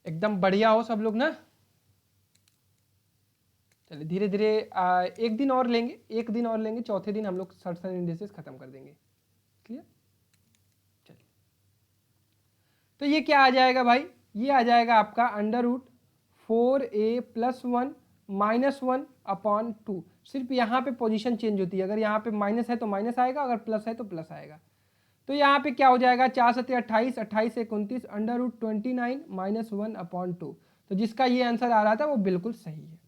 A: एकदम बढ़िया हो सब लोग ना। चलिए धीरे धीरे एक दिन और लेंगे, एक दिन और लेंगे, चौथे दिन हम लोग सर्टेन इंडिसेस खत्म कर देंगे। क्लियर? चलिए, तो ये क्या आ जाएगा भाई, ये आ जाएगा आपका √4a + 1 माइनस 1/2। सिर्फ यहाँ पे पोजीशन चेंज होती है, अगर यहाँ पे माइनस है तो माइनस आएगा, अगर प्लस है तो प्लस आएगा। तो यहाँ पे क्या हो जाएगा 4 × 7 = 28, 28 × 29, √29 माइनस 1/2। तो जिसका ये आंसर आ रहा था वो बिल्कुल सही है।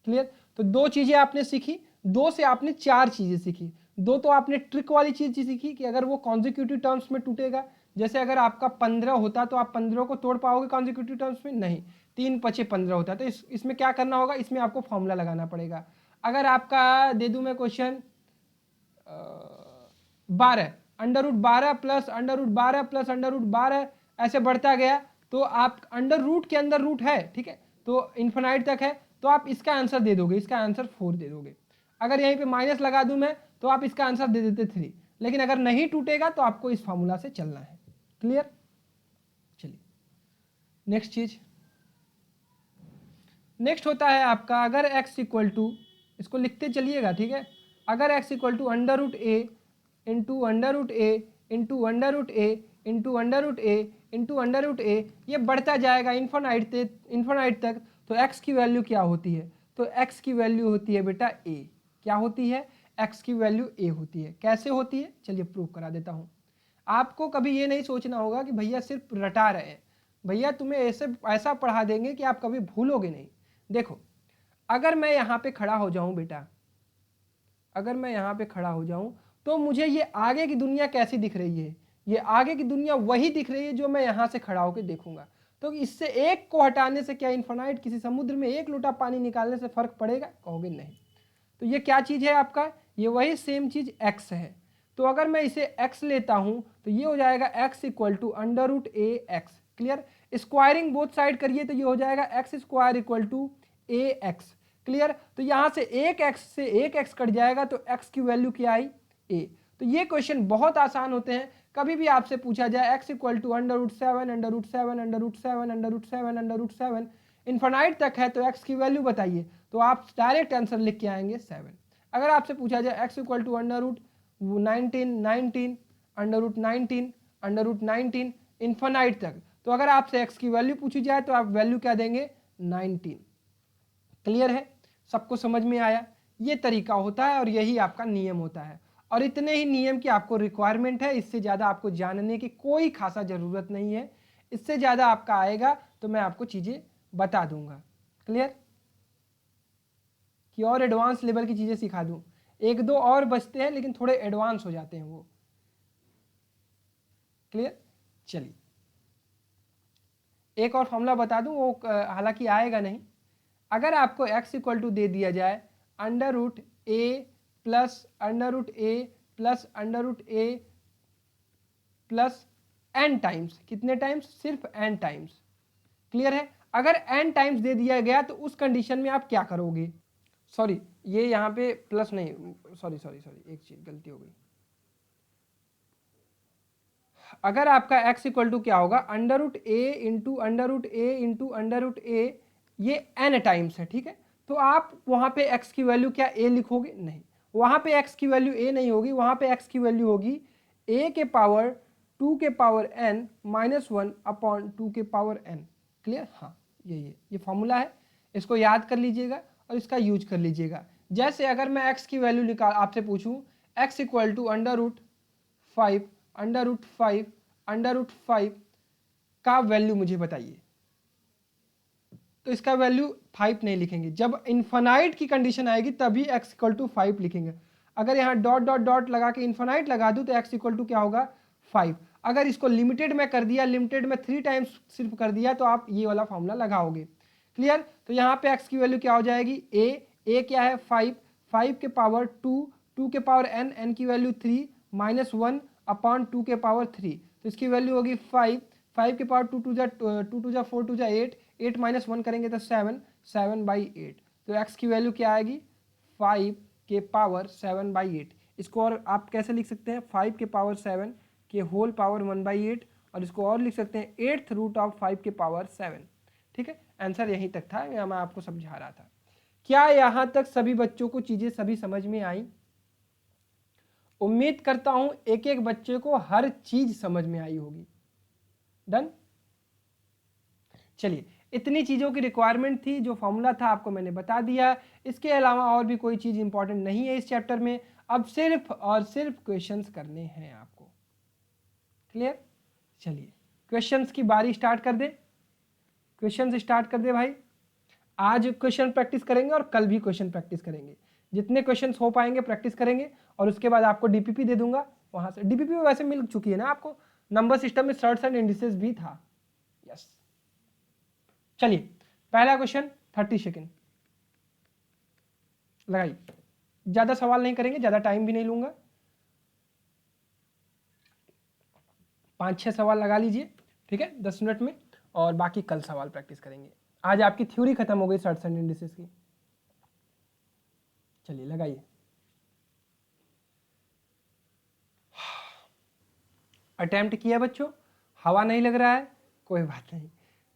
A: क्लियर? तो दो चीजें आपने सीखी, दो से आपने चार चीजें सीखी। दो तो आपने ट्रिक वाली चीज सीखी कि अगर वो कॉन्जिक्यूटिव टर्म्स में टूटेगा, जैसे अगर आपका 15 होता तो आप 15 को तोड़ पाओगे कॉन्जिक्यूटिव टर्म्स में, नहीं, 3 × 5 = 15 होता है। तो इसमें क्या करना होगा, इसमें आपको फॉर्मूला लगाना पड़ेगा। अगर आपका दे दूं मैं क्वेश्चन 12, √12 प्लस √12 प्लस √12 ऐसे बढ़ता गया, तो आप अंडर रूट के अंदर रूट है, ठीक है, तो इन्फिनाइट तक है, तो आप इसका आंसर दे दोगे, इसका आंसर 4 दे दोगे। अगर यहीं पे माइनस लगा दूं मैं तो आप इसका आंसर दे देते 3, लेकिन अगर नहीं टूटेगा तो आपको इस फॉर्मूला से चलना है। क्लियर? चलिए नेक्स्ट चीज, नेक्स्ट होता है आपका अगर x = इसको लिखते चलिएगा, ठीक है, अगर x = √a into √a into √a into √a into √a, ये बढ़ता जाएगा इन्फिनाइट तक, तो x की वैल्यू क्या होती है, तो x की वैल्यू होती है बेटा a। क्या होती है, x की वैल्यू a होती है। कैसे होती है, चलिए प्रूव करा देता हूँ। आपको कभी ये नहीं सोचना होगा कि भैया सिर्फ रटा रहे हैं, भैया तुम्हें ऐसा पढ़ा देंगे कि आप कभी भूलोगे नहीं। देखो, अगर मैं यहाँ पे खड़ा हो जाऊँ बेटा, अगर मैं यहाँ पे खड़ा हो जाऊँ तो मुझे ये आगे की दुनिया कैसी दिख रही है? ये आगे की दुनिया वही दिख रही है जो मैं यहाँ से खड़ा होकर देखूंगा। तो इससे एक को हटाने से क्या इन्फिनाइट किसी समुद्र में एक लोटा पानी निकालने से फर्क पड़ेगा? कहोगे नहीं। तो ये क्या चीज़ है आपका? ये वही सेम चीज़ x है। तो अगर मैं इसे x लेता हूँ तो ये हो जाएगा x equal to under root a x. Clear? Squaring both side करिए तो ये हो जाएगा x square equal to a x. Clear? तो यहाँ से एक x से एक x कट जाएगा तो x की वैल्यू क्या आई? a। तो ये क्वेश्चन बहुत आसान होते हैं। कभी भी आपसे पूछा जाए x equal to under root seven under root seven under root seven under root seven under root seven infinite तक है तो x की वैल्यू बताइए, तो आप डायरेक्ट आंसर लिख के आएंगे 7। अगर आपसे पूछा जाए x equal to under root 19 under root 19 under root 19 infinite तक, तो अगर आपसे x की वैल्यू पूछी जाए तो आप वैल्यू क्या देंगे? 19। क्लियर है? सबको समझ में आया? ये तरीका होता है और यही आपका नियम होता है, और इतने ही नियम की आपको रिक्वायरमेंट है। इससे ज़्यादा आपको जानने की कोई खासा ज़रूरत नहीं है। इससे ज़्यादा आपका आएगा तो मैं आपको चीज़ें बता दूंगा। क्लियर? कि और एडवांस लेवल की चीज़ें सिखा दूं। एक दो और बचते हैं लेकिन थोड़े एडवांस हो जाते हैं वो। क्लियर? चलिए एक और फॉर्मूला बता दूं, वो हालांकि आएगा नहीं। अगर आपको x इक्वल टू दे दिया जाए under root a plus under root a plus under root a plus n times, कितने टाइम्स? सिर्फ n टाइम्स। क्लियर है? अगर n टाइम्स दे दिया गया तो उस कंडीशन में आप क्या करोगे? सॉरी, ये यहाँ पे प्लस नहीं, सॉरी एक चीज गलती हो गई। अगर आपका x इक्वल टू क्या होगा? अंडर रूट ए इंटू अंडर रूट ए इंटू अंडर रूट ए, ये n टाइम्स है। ठीक है? तो आप वहां पे x की वैल्यू क्या a लिखोगे? नहीं, वहां पे x की वैल्यू a नहीं होगी, वहां पे x की वैल्यू होगी a के पावर 2 के पावर n माइनस 1 अपॉन 2 के पावर n। क्लियर? हाँ, ये फॉर्मूला है, इसको याद कर लीजिएगा और इसका यूज कर लीजिएगा। जैसे अगर मैं x की वैल्यू निकाल आपसे पूछूं x equal to under root 5 under root 5 under root 5 का वैल्यू मुझे बताइए, तो इसका वैल्यू 5 नहीं लिखेंगे। जब इन्फिनाइट की कंडीशन आएगी तभी x इक्वल टू 5 लिखेंगे। अगर यहाँ डॉट डॉट डॉट लगा के इन्फिनाइट लगा दूं तो x इक्वल टू क्या होगा? 5। अगर इसको लिमिटेड में कर दिया, लिमिटेड में 3 टाइम्स सिर्फ कर दिया, तो आप ये वाला फॉर्मूला लगाओगे। क्लियर? तो यहाँ पे x की वैल्यू क्या हो जाएगी? a क्या है? 5, 5 के पावर 2, 2 के पावर n, n की वैल्यू 3 माइनस 1 अपॉन 2 के पावर 3, तो इसकी वैल्यू होगी 5, 5 के पावर 2 टू जा 4 टू जा 8, 8 माइनस 1 करेंगे तो 7, 7/8। तो x की वैल्यू क्या आएगी? 5 के पावर 7/8। इसको और आप कैसे लिख सकते हैं? 5 के पावर 7 के होल पावर 1/8, और इसको और लिख सकते हैं 8th रूट ऑफ 5 के पावर 7। ठीक है? आंसर यहीं तक था, मैं आपको समझा रहा था। क्या यहाँ तक सभी बच्चों को चीज़ें सभी समझ में आई? उम्मीद करता हूं एक एक बच्चे को हर चीज समझ में आई होगी। डन? चलिए, इतनी चीज़ों की रिक्वायरमेंट थी, जो फॉर्मूला था आपको मैंने बता दिया। इसके अलावा और भी कोई चीज़ इंपॉर्टेंट नहीं है इस चैप्टर में। अब सिर्फ और सिर्फ क्वेश्चंस करने हैं आपको। क्लियर? चलिए क्वेश्चंस की बारी स्टार्ट कर दे, क्वेश्चंस स्टार्ट कर दे भाई। आज क्वेश्चन प्रैक्टिस करेंगे और कल भी क्वेश्चन प्रैक्टिस करेंगे। जितने क्वेश्चंस हो पाएंगे प्रैक्टिस करेंगे, और उसके बाद आपको डीपीपी दे दूंगा। वहां से डीपीपी वैसे मिल चुकी है ना आपको, नंबर सिस्टम में सर्ट्स एंड इंडिसेस भी था। यस, चलिए पहला क्वेश्चन 30 सेकेंड लगाइए। ज्यादा सवाल नहीं करेंगे, ज्यादा टाइम भी नहीं लूंगा, 5-6 सवाल लगा लीजिए। ठीक है, 10 मिनट में, और बाकी कल सवाल प्रैक्टिस करेंगे। आज आपकी थ्योरी खत्म हो गई सर्ट्स एंड इंडिसेस की। चलिए लगाइए। अटेम्प्ट किया बच्चों, हवा नहीं लग रहा है, कोई बात नहीं।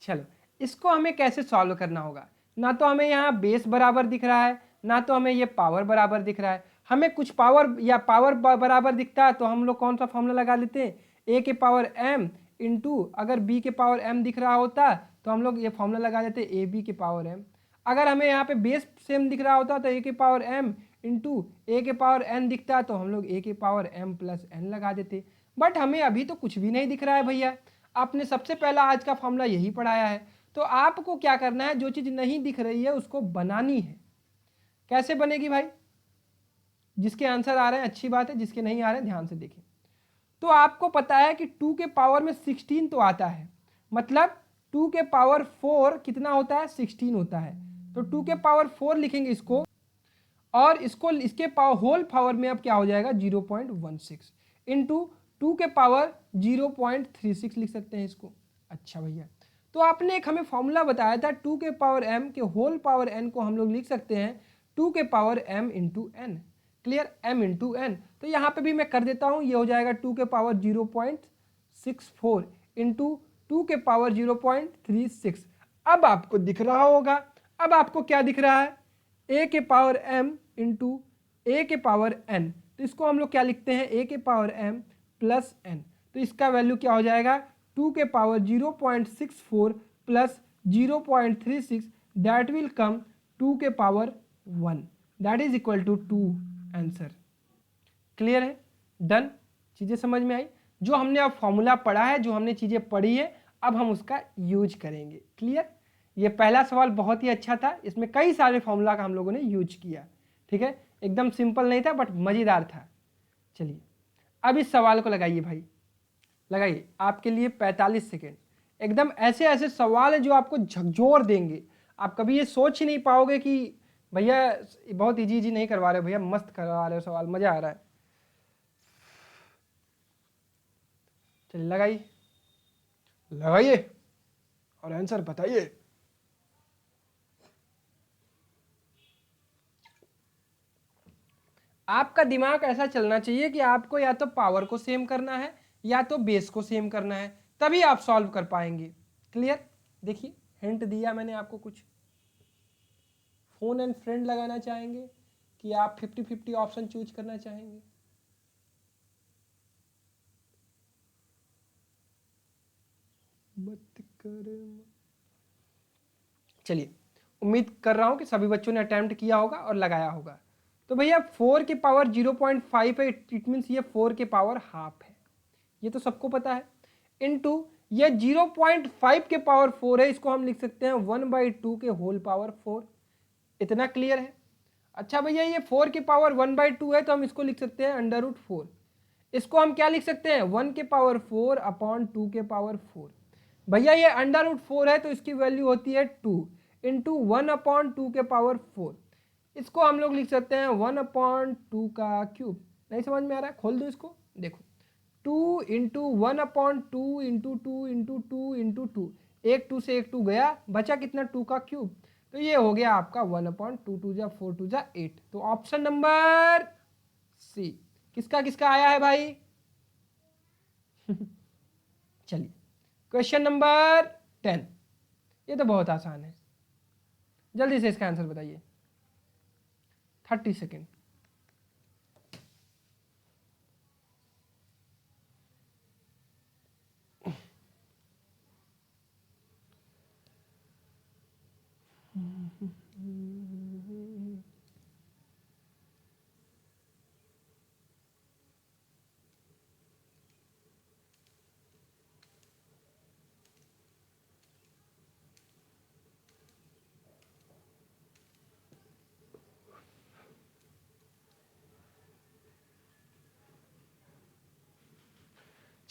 A: चलो इसको हमें कैसे सॉल्व करना होगा? ना तो हमें यहाँ बेस बराबर दिख रहा है, ना तो हमें ये पावर बराबर दिख रहा है। हमें कुछ पावर या पावर बराबर दिखता है तो हम लोग कौन सा फॉर्मूला लगा लेते हैं? ए के पावर m इंटू, अगर b के पावर m दिख रहा होता तो हम लोग ये फॉर्मूला लगा देते ए बी के पावर m। अगर हमें यहाँ पे बेस सेम दिख रहा होता तो ए के पावर m इंटू ए के पावर n दिखता तो हम लोग ए के पावर m प्लस n लगा देते। बट हमें अभी तो कुछ भी नहीं दिख रहा है भैया। आपने सबसे पहला आज का फॉर्मूला यही पढ़ाया है। तो आपको क्या करना है, जो चीज़ नहीं दिख रही है उसको बनानी है। कैसे बनेगी भाई? जिसके आंसर आ रहे हैं अच्छी बात है, जिसके नहीं आ रहे हैं ध्यान से देखें। तो आपको पता है कि 2 के पावर में 16 तो आता है, मतलब 2 के पावर 4 कितना होता है, 16 होता है। तो 2 के पावर 4 लिखेंगे इसको, और इसको इसके होल पावर में अब क्या हो जाएगा 0.16 इंटू 2 के पावर 0.36 लिख सकते हैं इसको। अच्छा भैया, तो आपने एक हमें फॉर्मूला बताया था 2 के पावर m के होल पावर n को हम लोग लिख सकते हैं 2 के power m into n. Clear, m into n. तो यहाँ पे भी मैं कर देता हूँ, ये हो जाएगा 2 के पावर 0.64 इंटू 2 के पावर 0.36। अब आपको दिख रहा होगा, अब आपको क्या दिख रहा है, a के पावर m इंटू ए के पावर n। तो इसको हम लोग क्या लिखते हैं, a के पावर m प्लस n। तो इसका वैल्यू क्या हो जाएगा 2 के power 0.64 plus 0.36, that will come 2 के power 1, that is equal to 2 answer. Clear है, डन, चीज़ें समझ में आई। जो हमने अब फॉर्मूला पढ़ा है, जो हमने चीज़ें पढ़ी है, अब हम उसका यूज करेंगे। क्लियर, ये पहला सवाल बहुत ही अच्छा था, इसमें कई सारे फॉर्मूला का हम लोगों ने यूज किया। ठीक है, एकदम सिंपल नहीं था बट मज़ेदार था। चलिए अब इस सवाल को लगाइए भाई, लगाइए, आपके लिए 45 सेकेंड। एकदम ऐसे ऐसे सवाल है जो आपको झकझोर देंगे। आप कभी ये सोच ही नहीं पाओगे कि भैया बहुत इजी इजी नहीं करवा रहे, भैया मस्त करवा रहे हो सवाल, मज़ा आ रहा है। चलिए लगाइए, लगाइए और आंसर बताइए। आपका दिमाग ऐसा चलना चाहिए कि आपको या तो पावर को सेम करना है या तो बेस को सेम करना है, तभी आप सॉल्व कर पाएंगे। क्लियर, देखिए हिंट दिया मैंने आपको कुछ। फोन एंड फ्रेंड लगाना चाहेंगे कि आप 50-50 ऑप्शन चूज करना चाहेंगे? मत कर, चलिए उम्मीद कर रहा हूं कि सभी बच्चों ने अटेम्प्ट किया होगा और लगाया होगा। तो भैया 4 के पावर 0.5 है, इट मीन्स ये 4 के पावर हाफ है, ये तो सबको पता है। इनटू ये 0.5 के पावर 4 है, इसको हम लिख सकते हैं 1/2 के होल पावर 4। इतना क्लियर है? अच्छा भैया ये 4 के पावर 1/2 है, तो हम इसको लिख सकते हैं √4। इसको हम क्या लिख सकते हैं 1 के पावर 4 अपॉन 2 के पावर 4। भैया ये √4 है तो इसकी वैल्यू होती है 2 इंटू 1/2 के पावर 4। इसको हम लोग लिख सकते हैं 1/2 का क्यूब। नहीं समझ में आ रहा है, खोल दो इसको, देखो 2 इंटू 1/2 इंटू 2 इंटू 2 इंटू 2, एक 2 से एक 2 गया, बचा कितना 2 का क्यूब। तो ये हो गया आपका 1/2, 2 जा 4, 2 जा 8। तो ऑप्शन नंबर सी। किसका किसका आया है भाई? चलिए क्वेश्चन नंबर 10, ये तो बहुत आसान है, जल्दी से इसका आंसर बताइए, 30 सेकेंड।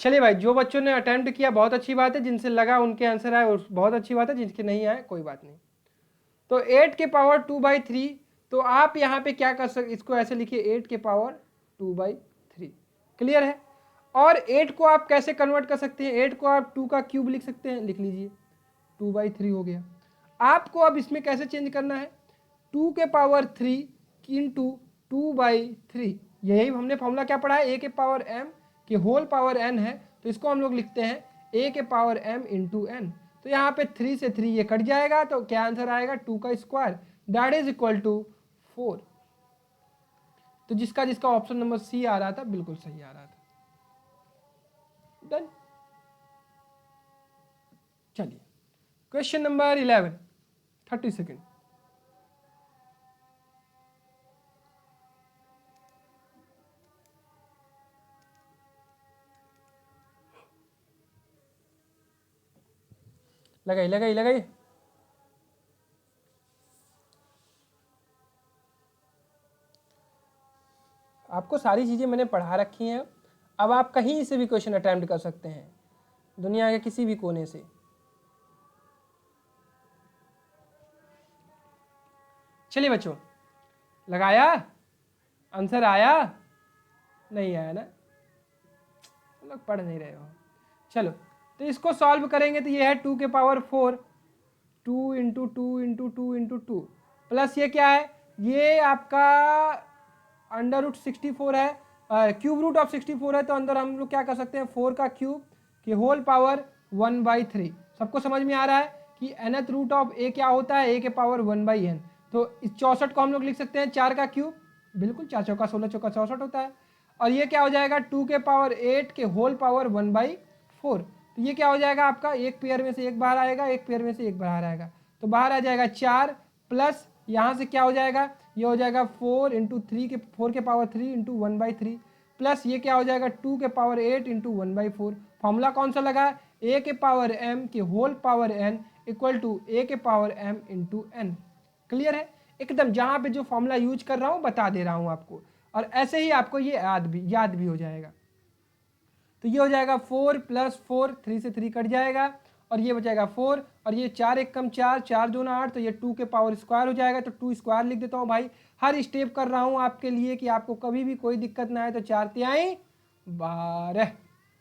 A: चलिए भाई, जो बच्चों ने अटेम्प्ट किया बहुत अच्छी बात है, जिनसे लगा उनके आंसर आए बहुत अच्छी बात है, जिनके नहीं आए कोई बात नहीं। तो 8 के पावर 2/3, तो आप यहाँ पे क्या कर सकते, इसको ऐसे लिखिए 8 के पावर 2/3। क्लियर है? और 8 को आप कैसे कन्वर्ट कर सकते हैं, 8 को आप 2 का क्यूब लिख सकते हैं, लिख लीजिए 2/3 हो गया। आपको अब इसमें कैसे चेंज करना है, 2 के पावर 3 इंटू 2/3। यही हमने फॉर्मूला क्या पढ़ा है, a के पावर m के होल पावर n है, तो इसको हम लोग लिखते हैं a के पावर m इंटू एन। तो यहाँ पे 3 से 3 ये कट जाएगा, तो क्या आंसर आएगा 2 का square, that is equal to 4। तो जिसका जिसका ऑप्शन नंबर सी आ रहा था बिल्कुल सही आ रहा था। डन। चलिए क्वेश्चन नंबर 11, 30 सेकेंड। लगाई लगाई लगाई। आपको सारी चीज़ें मैंने पढ़ा रखी हैं, अब आप कहीं से भी क्वेश्चन अटैम्प्ट कर सकते हैं, दुनिया के किसी भी कोने से। चलिए बच्चों, लगाया, आंसर आया? नहीं आया ना, लोग पढ़ नहीं रहे हो। चलो, तो इसको सॉल्व करेंगे तो ये है 2 के power 4, 2 into 2 into 2 into 2, plus ये क्या है, ये आपका अंडर रूट 64 है, क्यूब रूट ऑफ 64 है, तो अंदर हम लोग क्या कर सकते हैं, 4 का क्यूब की होल पावर 1/3। सबको समझ में आ रहा है कि nth रूट ऑफ a क्या होता है, a के पावर 1/n। तो इस 64 को हम लोग लिख सकते हैं 4 का क्यूब, बिल्कुल 4 चौका 16 चौका 64 होता है। और ये क्या हो जाएगा, 2 के पावर 8 के होल पावर 1/4। तो ये क्या हो जाएगा आपका, एक पेयर में से एक बाहर आएगा, एक पेयर में से एक बाहर आएगा, तो बाहर आ जाएगा 4, प्लस यहाँ से क्या हो जाएगा, ये हो जाएगा 4 इंटू 3 के 4 के पावर 3 इंटू 1/3, प्लस ये क्या हो जाएगा 2 के पावर 8 इंटू 1/4। फॉर्मूला कौन सा लगा, a के पावर m के whole power n equal to a के power m into n। Clear है एकदम, जहाँ पे जो फॉर्मूला यूज कर रहा हूँ बता दे रहा हूँ आपको, और ऐसे ही आपको ये याद भी हो जाएगा। तो ये हो जाएगा 4 प्लस 4, 3 से 3 कट जाएगा, और ये बचाएगा 4, और ये 4 एक कम 4, 4 दूना 8, तो ये 2 के पावर स्क्वायर हो जाएगा। तो 2 स्क्वायर लिख देता हूँ भाई, हर स्टेप कर रहा हूँ आपके लिए कि आपको कभी भी कोई दिक्कत ना आए। तो 4 तिहाई 12,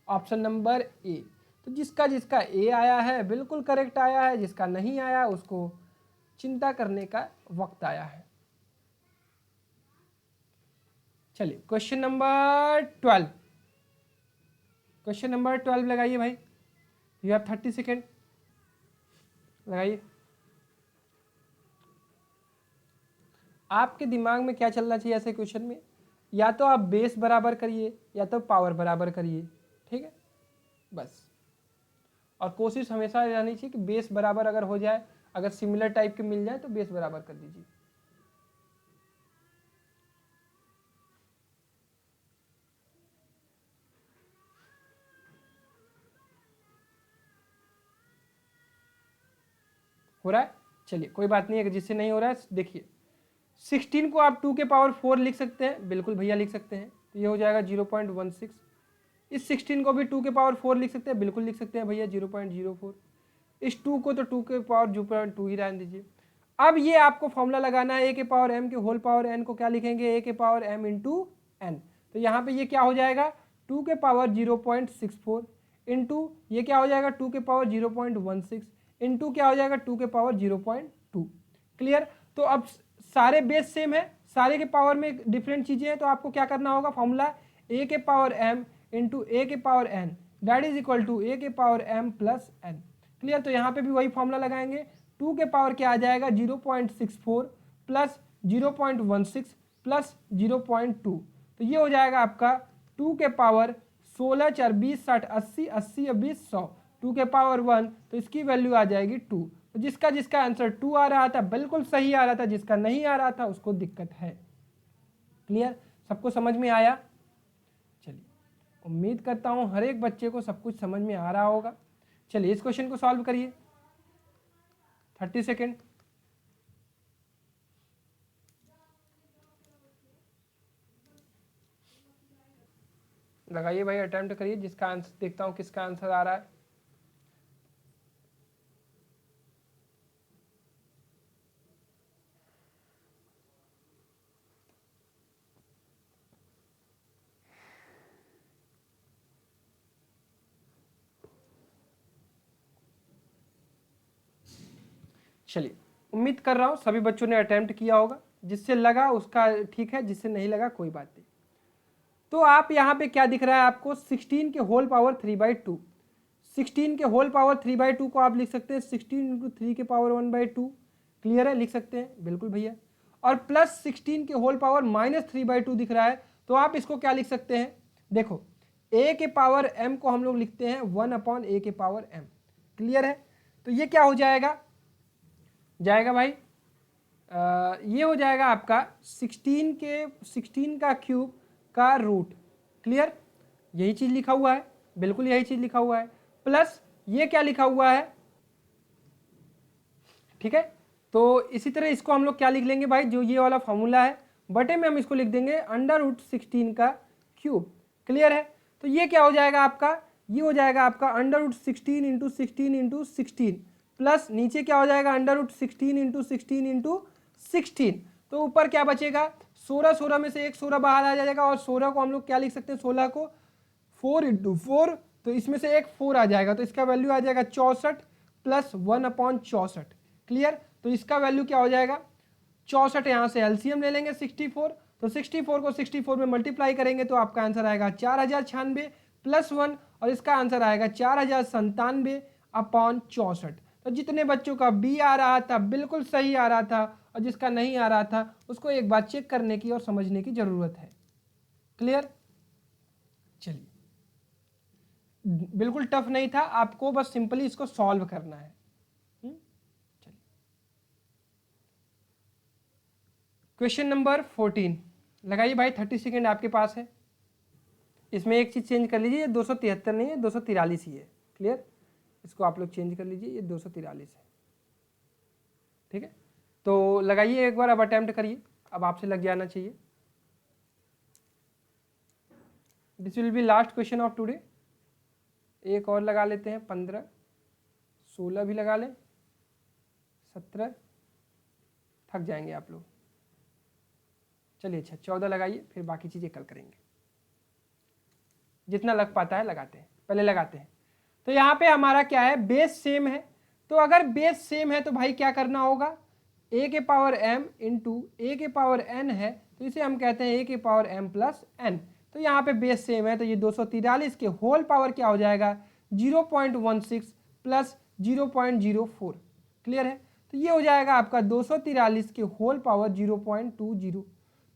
A: ऑप्शन नंबर ए। तो जिसका जिसका ए आया है बिल्कुल करेक्ट आया है, जिसका नहीं आया उसको चिंता करने का वक्त आया है। चलिए क्वेश्चन नंबर 12, क्वेश्चन नंबर 12 लगाइए भाई, यू हैव 30 सेकेंड, लगाइए। आपके दिमाग में क्या चलना चाहिए ऐसे क्वेश्चन में, या तो आप बेस बराबर करिए या तो पावर बराबर करिए, ठीक है बस। और कोशिश हमेशा रहनी चाहिए कि बेस बराबर अगर हो जाए, अगर सिमिलर टाइप के मिल जाए तो बेस बराबर कर दीजिए। हो रहा है, चलिए कोई बात नहीं है, जिससे नहीं हो रहा है देखिए 16 को आप 2 के पावर 4 लिख सकते हैं, बिल्कुल भैया लिख सकते हैं, तो ये हो जाएगा 0.16। इस 16 को भी 2 के पावर 4 लिख सकते हैं, बिल्कुल लिख सकते हैं भैया 0.04। इस 2 को तो 2 के पावर 0.2 ही रहने दीजिए। अब ये आपको फॉर्मूला लगाना है, a के पावर m के होल पावर n को क्या लिखेंगे, a के पावर m इंटू n। तो यहाँ पे ये क्या हो जाएगा 2 के पावर 0.64 इंटू ये क्या हो जाएगा 2 के पावर 0.16 इंटू क्या हो जाएगा 2 के पावर 0.2। क्लियर। तो अब सारे बेस सेम है, सारे के पावर में डिफरेंट चीजें हैं, तो आपको क्या करना होगा, फॉर्मूला a के पावर m इंटू ए के power n that is equal to a के power m plus n। Clear. तो यहाँ पे भी वही फॉर्मूला लगाएंगे, 2 के पावर क्या आ जाएगा 0.64 प्लस 0.16 प्लस 0.2, तो ये हो जाएगा आपका 2 के पावर 16 4 20 60 80 80 20 100, 2 के पावर 1, तो इसकी वैल्यू आ जाएगी 2। तो जिसका जिसका आंसर 2 आ रहा था बिल्कुल सही आ रहा था, जिसका नहीं आ रहा था उसको दिक्कत है। क्लियर, सबको समझ में आया। चलिए उम्मीद करता हूँ हर एक बच्चे को सब कुछ समझ में आ रहा होगा। चलिए इस क्वेश्चन को सॉल्व करिए, 30 सेकेंड। लगाइए भाई, अटेम्प्ट करिए, जिसका आंसर देखता हूँ किसका आंसर आ रहा है। चलिए उम्मीद कर रहा हूँ सभी बच्चों ने अटेम्प्ट किया होगा, जिससे लगा उसका ठीक है, जिससे नहीं लगा कोई बात नहीं। तो आप यहाँ पे क्या दिख रहा है आपको, 16 के होल पावर 3/2, 16 के होल पावर 3/2 को आप लिख सकते हैं 16 इंटू 3 के पावर 1/2। क्लियर है, लिख सकते हैं बिल्कुल भैया। और प्लस 16 के होल पावर -3/2 दिख रहा है, तो आप इसको क्या लिख सकते हैं, देखो a के पावर m को हम लोग लिखते हैं 1/a के पावर m। क्लियर है, तो ये क्या हो जाएगा भाई, ये हो जाएगा आपका 16 का क्यूब का रूट। क्लियर, यही चीज लिखा हुआ है, बिल्कुल यही चीज लिखा हुआ है, प्लस ये क्या लिखा हुआ है, ठीक है। तो इसी तरह इसको हम लोग क्या लिख लेंगे भाई, जो ये वाला फॉर्मूला है बटे में हम इसको लिख देंगे √16 का क्यूब। क्लियर है। तो ये क्या हो जाएगा आपका, ये हो जाएगा आपका √16 इंटू 16 इंटू 16 प्लस नीचे क्या हो जाएगा √16 इंटू 16 इंटू 16। तो ऊपर क्या बचेगा 16, 16 में से एक 16 बाहर आ जाएगा और 16 को हम लोग क्या लिख सकते हैं, 16 को 4 इंटू 4, तो इसमें से एक 4 आ जाएगा, तो इसका वैल्यू आ जाएगा 64 प्लस 1/64। क्लियर। तो इसका वैल्यू क्या हो जाएगा 64, यहाँ से एलसीएम ले लेंगे 64, तो 64 को 64 में मल्टीप्लाई करेंगे तो आपका आंसर आएगा 4096 प्लस 1 और इसका आंसर आएगा 4097/64। तो जितने बच्चों का बी आ रहा था बिल्कुल सही आ रहा था और जिसका नहीं आ रहा था उसको एक बार चेक करने की और समझने की जरूरत है। क्लियर। चलिए, बिल्कुल टफ नहीं था, आपको बस सिंपली इसको सॉल्व करना है। चलिए, क्वेश्चन नंबर 14 लगाइए भाई, 30 सेकेंड आपके पास है। इसमें एक चीज चेंज कर लीजिए, ये 273 नहीं है 243 ही है। क्लियर। इसको आप लोग चेंज कर लीजिए, ये 243 है। ठीक है। तो लगाइए एक बार, अब अटेम्प्ट करिए, अब आपसे लग जाना चाहिए। This will be last question of today. एक और लगा लेते हैं, 15, 16 भी लगा लें, 17, थक जाएंगे आप लोग। चलिए अच्छा 14 लगाइए, फिर बाकी चीज़ें कल करेंगे। जितना लग पाता है लगाते हैं, पहले लगाते हैं। तो यहाँ पे हमारा क्या है, बेस सेम है। तो अगर बेस सेम है तो भाई क्या करना होगा, a के पावर m इंटू a के पावर n है, तो इसे हम कहते हैं a के पावर m प्लस n। तो यहाँ पे बेस सेम है, तो ये 243 के होल पावर क्या हो जाएगा 0.16 प्लस 0.04। क्लियर है। तो ये हो जाएगा आपका 243 के होल पावर 0.20।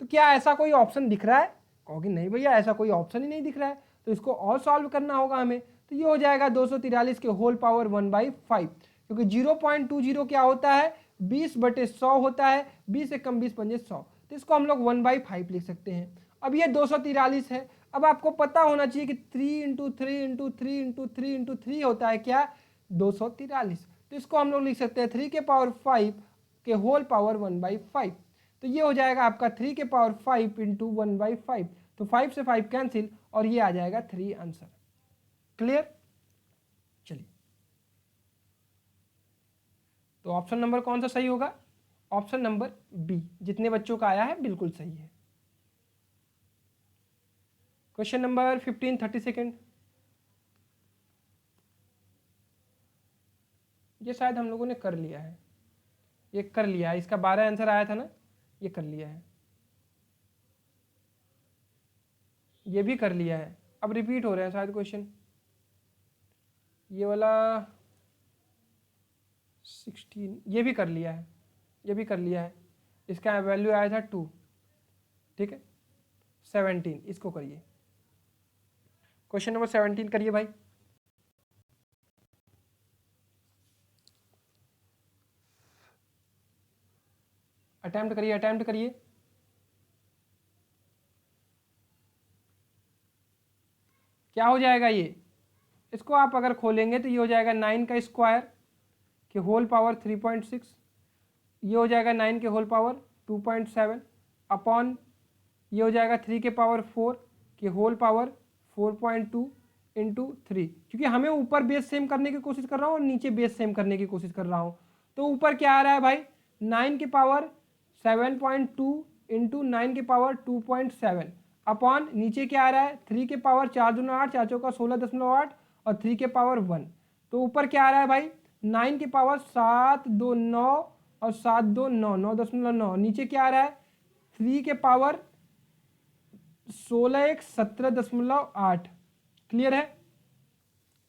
A: तो क्या ऐसा कोई ऑप्शन दिख रहा है, कहोगे नहीं भैया ऐसा कोई ऑप्शन ही नहीं दिख रहा है, तो इसको और सॉल्व करना होगा हमें। तो ये हो जाएगा 243 के होल पावर 1/5, क्योंकि 0.20 क्या होता है 20/100 होता है, 20 से कम 20 पंजे 100, तो इसको हम लोग 1/5 लिख सकते हैं। अब ये 243 है, अब आपको पता होना चाहिए कि 3 इंटू 3 इंटू 3 इंटू 3 इंटू 3 होता है क्या 243। तो इसको हम लोग लिख सकते हैं 3 के पावर 5 के होल पावर 1/5। तो ये हो जाएगा आपका 3 के पावर 5 इंटू 1/5, तो 5 से 5 कैंसिल और ये आ जाएगा 3 आंसर। क्लियर। चलिए, तो ऑप्शन नंबर कौन सा सही होगा, ऑप्शन नंबर बी, जितने बच्चों का आया है बिल्कुल सही है। Question number 15, 30 second. ये शायद हम लोगों ने कर लिया है, ये कर लिया है, इसका 12 आंसर आया था ना, ये कर लिया है, ये भी कर लिया है। अब रिपीट हो रहे हैं शायद क्वेश्चन, ये वाला 16 ये भी कर लिया है, ये भी कर लिया है, इसका वैल्यू आया था 2। ठीक है, 17 इसको करिए, क्वेश्चन नंबर 17 करिए भाई। अटेम्प्ट करिए, अटेम्प्ट करिए। क्या हो जाएगा ये, इसको आप अगर खोलेंगे तो ये हो जाएगा 9 का स्क्वायर के होल पावर 3.6, ये हो जाएगा 9 के होल पावर 2.7 अपॉन ये हो जाएगा 3 के पावर 4 के होल पावर 4.2 इंटू 3, क्योंकि हमें ऊपर बेस सेम करने की कोशिश कर रहा हूँ और नीचे बेस सेम करने की कोशिश कर रहा हूँ। तो ऊपर क्या आ रहा है भाई 9 के पावर 7.2 इंटू 9 के पावर 2.7 अपॉन नीचे क्या आ रहा है 3 के पावर 4 दूना 8, 4 चौका 16.8 और 3 के पावर 1। तो ऊपर क्या आ रहा है भाई 9 के पावर 7 2 9 और 7 2 9 9.9, नीचे क्या आ रहा है 3 के पावर 16 1 17.8। क्लियर है।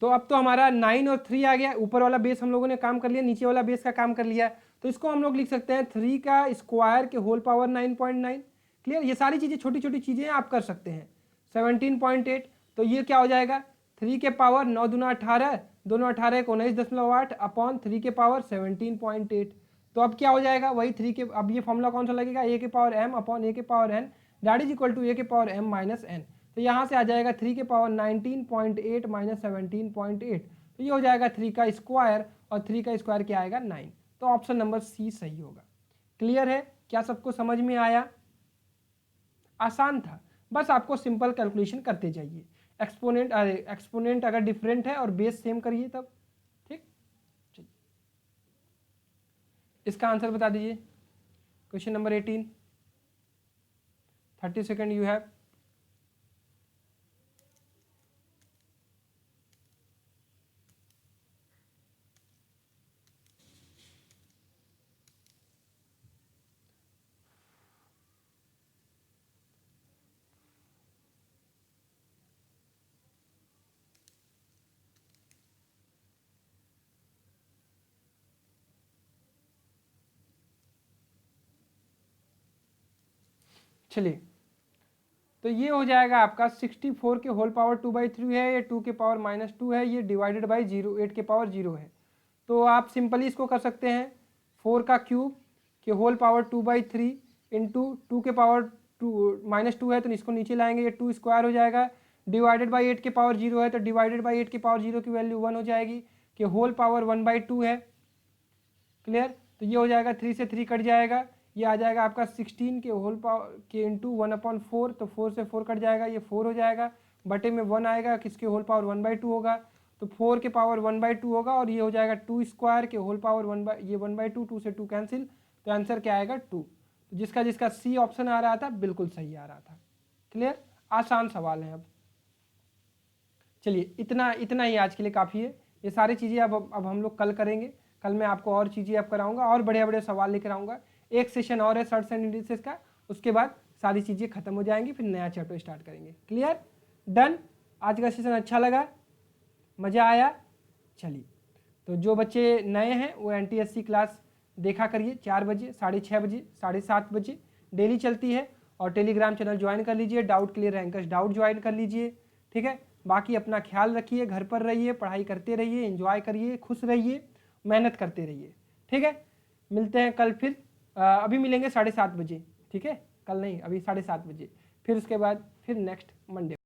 A: तो अब तो हमारा 9 और 3 आ गया, ऊपर वाला बेस हम लोगों ने काम कर लिया, नीचे वाला बेस का काम कर लिया। तो इसको हम लोग लिख सकते हैं 3 का स्क्वायर के होल पावर 9.9। क्लियर। ये सारी चीज़ें छोटी छोटी चीज़ें आप कर सकते हैं। 17.8, तो ये क्या हो जाएगा 3 के पावर 9 दूना 18, दोनों 18 को 19.8 अपॉन 3 के पावर 17.8। तो अब क्या हो जाएगा वही 3 के, अब ये फॉर्मूला कौन सा लगेगा a के पावर m अपॉन a के power n that is equal to a के पावर m माइनस n। तो यहाँ से आ जाएगा 3 के पावर 19.8 माइनस 17.8, तो ये हो जाएगा 3 का स्क्वायर और 3 का स्क्वायर क्या आएगा 9। तो ऑप्शन नंबर सी सही होगा। क्लियर है? क्या सबको समझ में आया? आसान था, बस आपको सिंपल कैलकुलेशन करते जाइए। एक्सपोनेंट अगर डिफरेंट है और बेस सेम करिए तब। ठीक, चलिए इसका आंसर बता दीजिए। Question number 18, 30 second you have. चलिए, तो ये हो जाएगा आपका 64 के होल पावर 2/3 है, ये 2 के पावर -2 है, ये डिवाइडेड बाई 0, 8 के पावर 0 है। तो आप सिंपली इसको कर सकते हैं 4 का क्यूब के होल पावर 2/3 इंटू 2 के पावर -2 है तो इसको नीचे लाएंगे, ये 2 स्क्वायर हो जाएगा, डिवाइडेड बाई 8 के पावर 0 है तो डिवाइडेड बाई 8 के पावर 0 की वैल्यू 1 हो जाएगी, कि होल पावर 1/2 है। क्लियर? तो ये हो जाएगा, 3 से 3 कट जाएगा, ये आ जाएगा आपका 16 के होल पावर के इंटू 1/4, तो 4 से 4 कट जाएगा, ये 4 हो जाएगा, बटे में 1 आएगा, किसके होल पावर 1/2 होगा, तो 4 के पावर 1/2 होगा, और ये हो जाएगा 2 स्क्वायर के होल पावर 1/2, 2 से 2 कैंसिल, तो आंसर क्या आएगा 2। तो जिसका जिसका सी ऑप्शन आ रहा था बिल्कुल सही आ रहा था। क्लियर? आसान सवाल है। अब चलिए, इतना ही आज के लिए काफ़ी है। ये सारी चीज़ें अब हम लोग कल करेंगे। कल मैं आपको और चीज़ें अब कराऊंगा, और बड़े बड़े सवाल लेकर आऊँगा। एक सेशन और है सर्ट्स एंड इंडिसेस का, उसके बाद सारी चीज़ें खत्म हो जाएंगी, फिर नया चैप्टर स्टार्ट करेंगे। क्लियर? डन? आज का सेशन अच्छा लगा? मज़ा आया? चलिए, तो जो बच्चे नए हैं वो NTSC क्लास देखा करिए, 4 बजे, 6:30 बजे, 7:30 बजे डेली चलती है, और टेलीग्राम चैनल ज्वाइन कर लीजिए, doubt clear rankers doubt join कर लीजिए। ठीक है? बाकी अपना ख्याल रखिए, घर पर रहिए, पढ़ाई करते रहिए, एंजॉय करिए, खुश रहिए, मेहनत करते रहिए। ठीक है? मिलते हैं कल फिर। अभी मिलेंगे 7:30 बजे। ठीक है? कल नहीं, अभी 7:30 बजे, फिर उसके बाद फिर नेक्स्ट मंडे।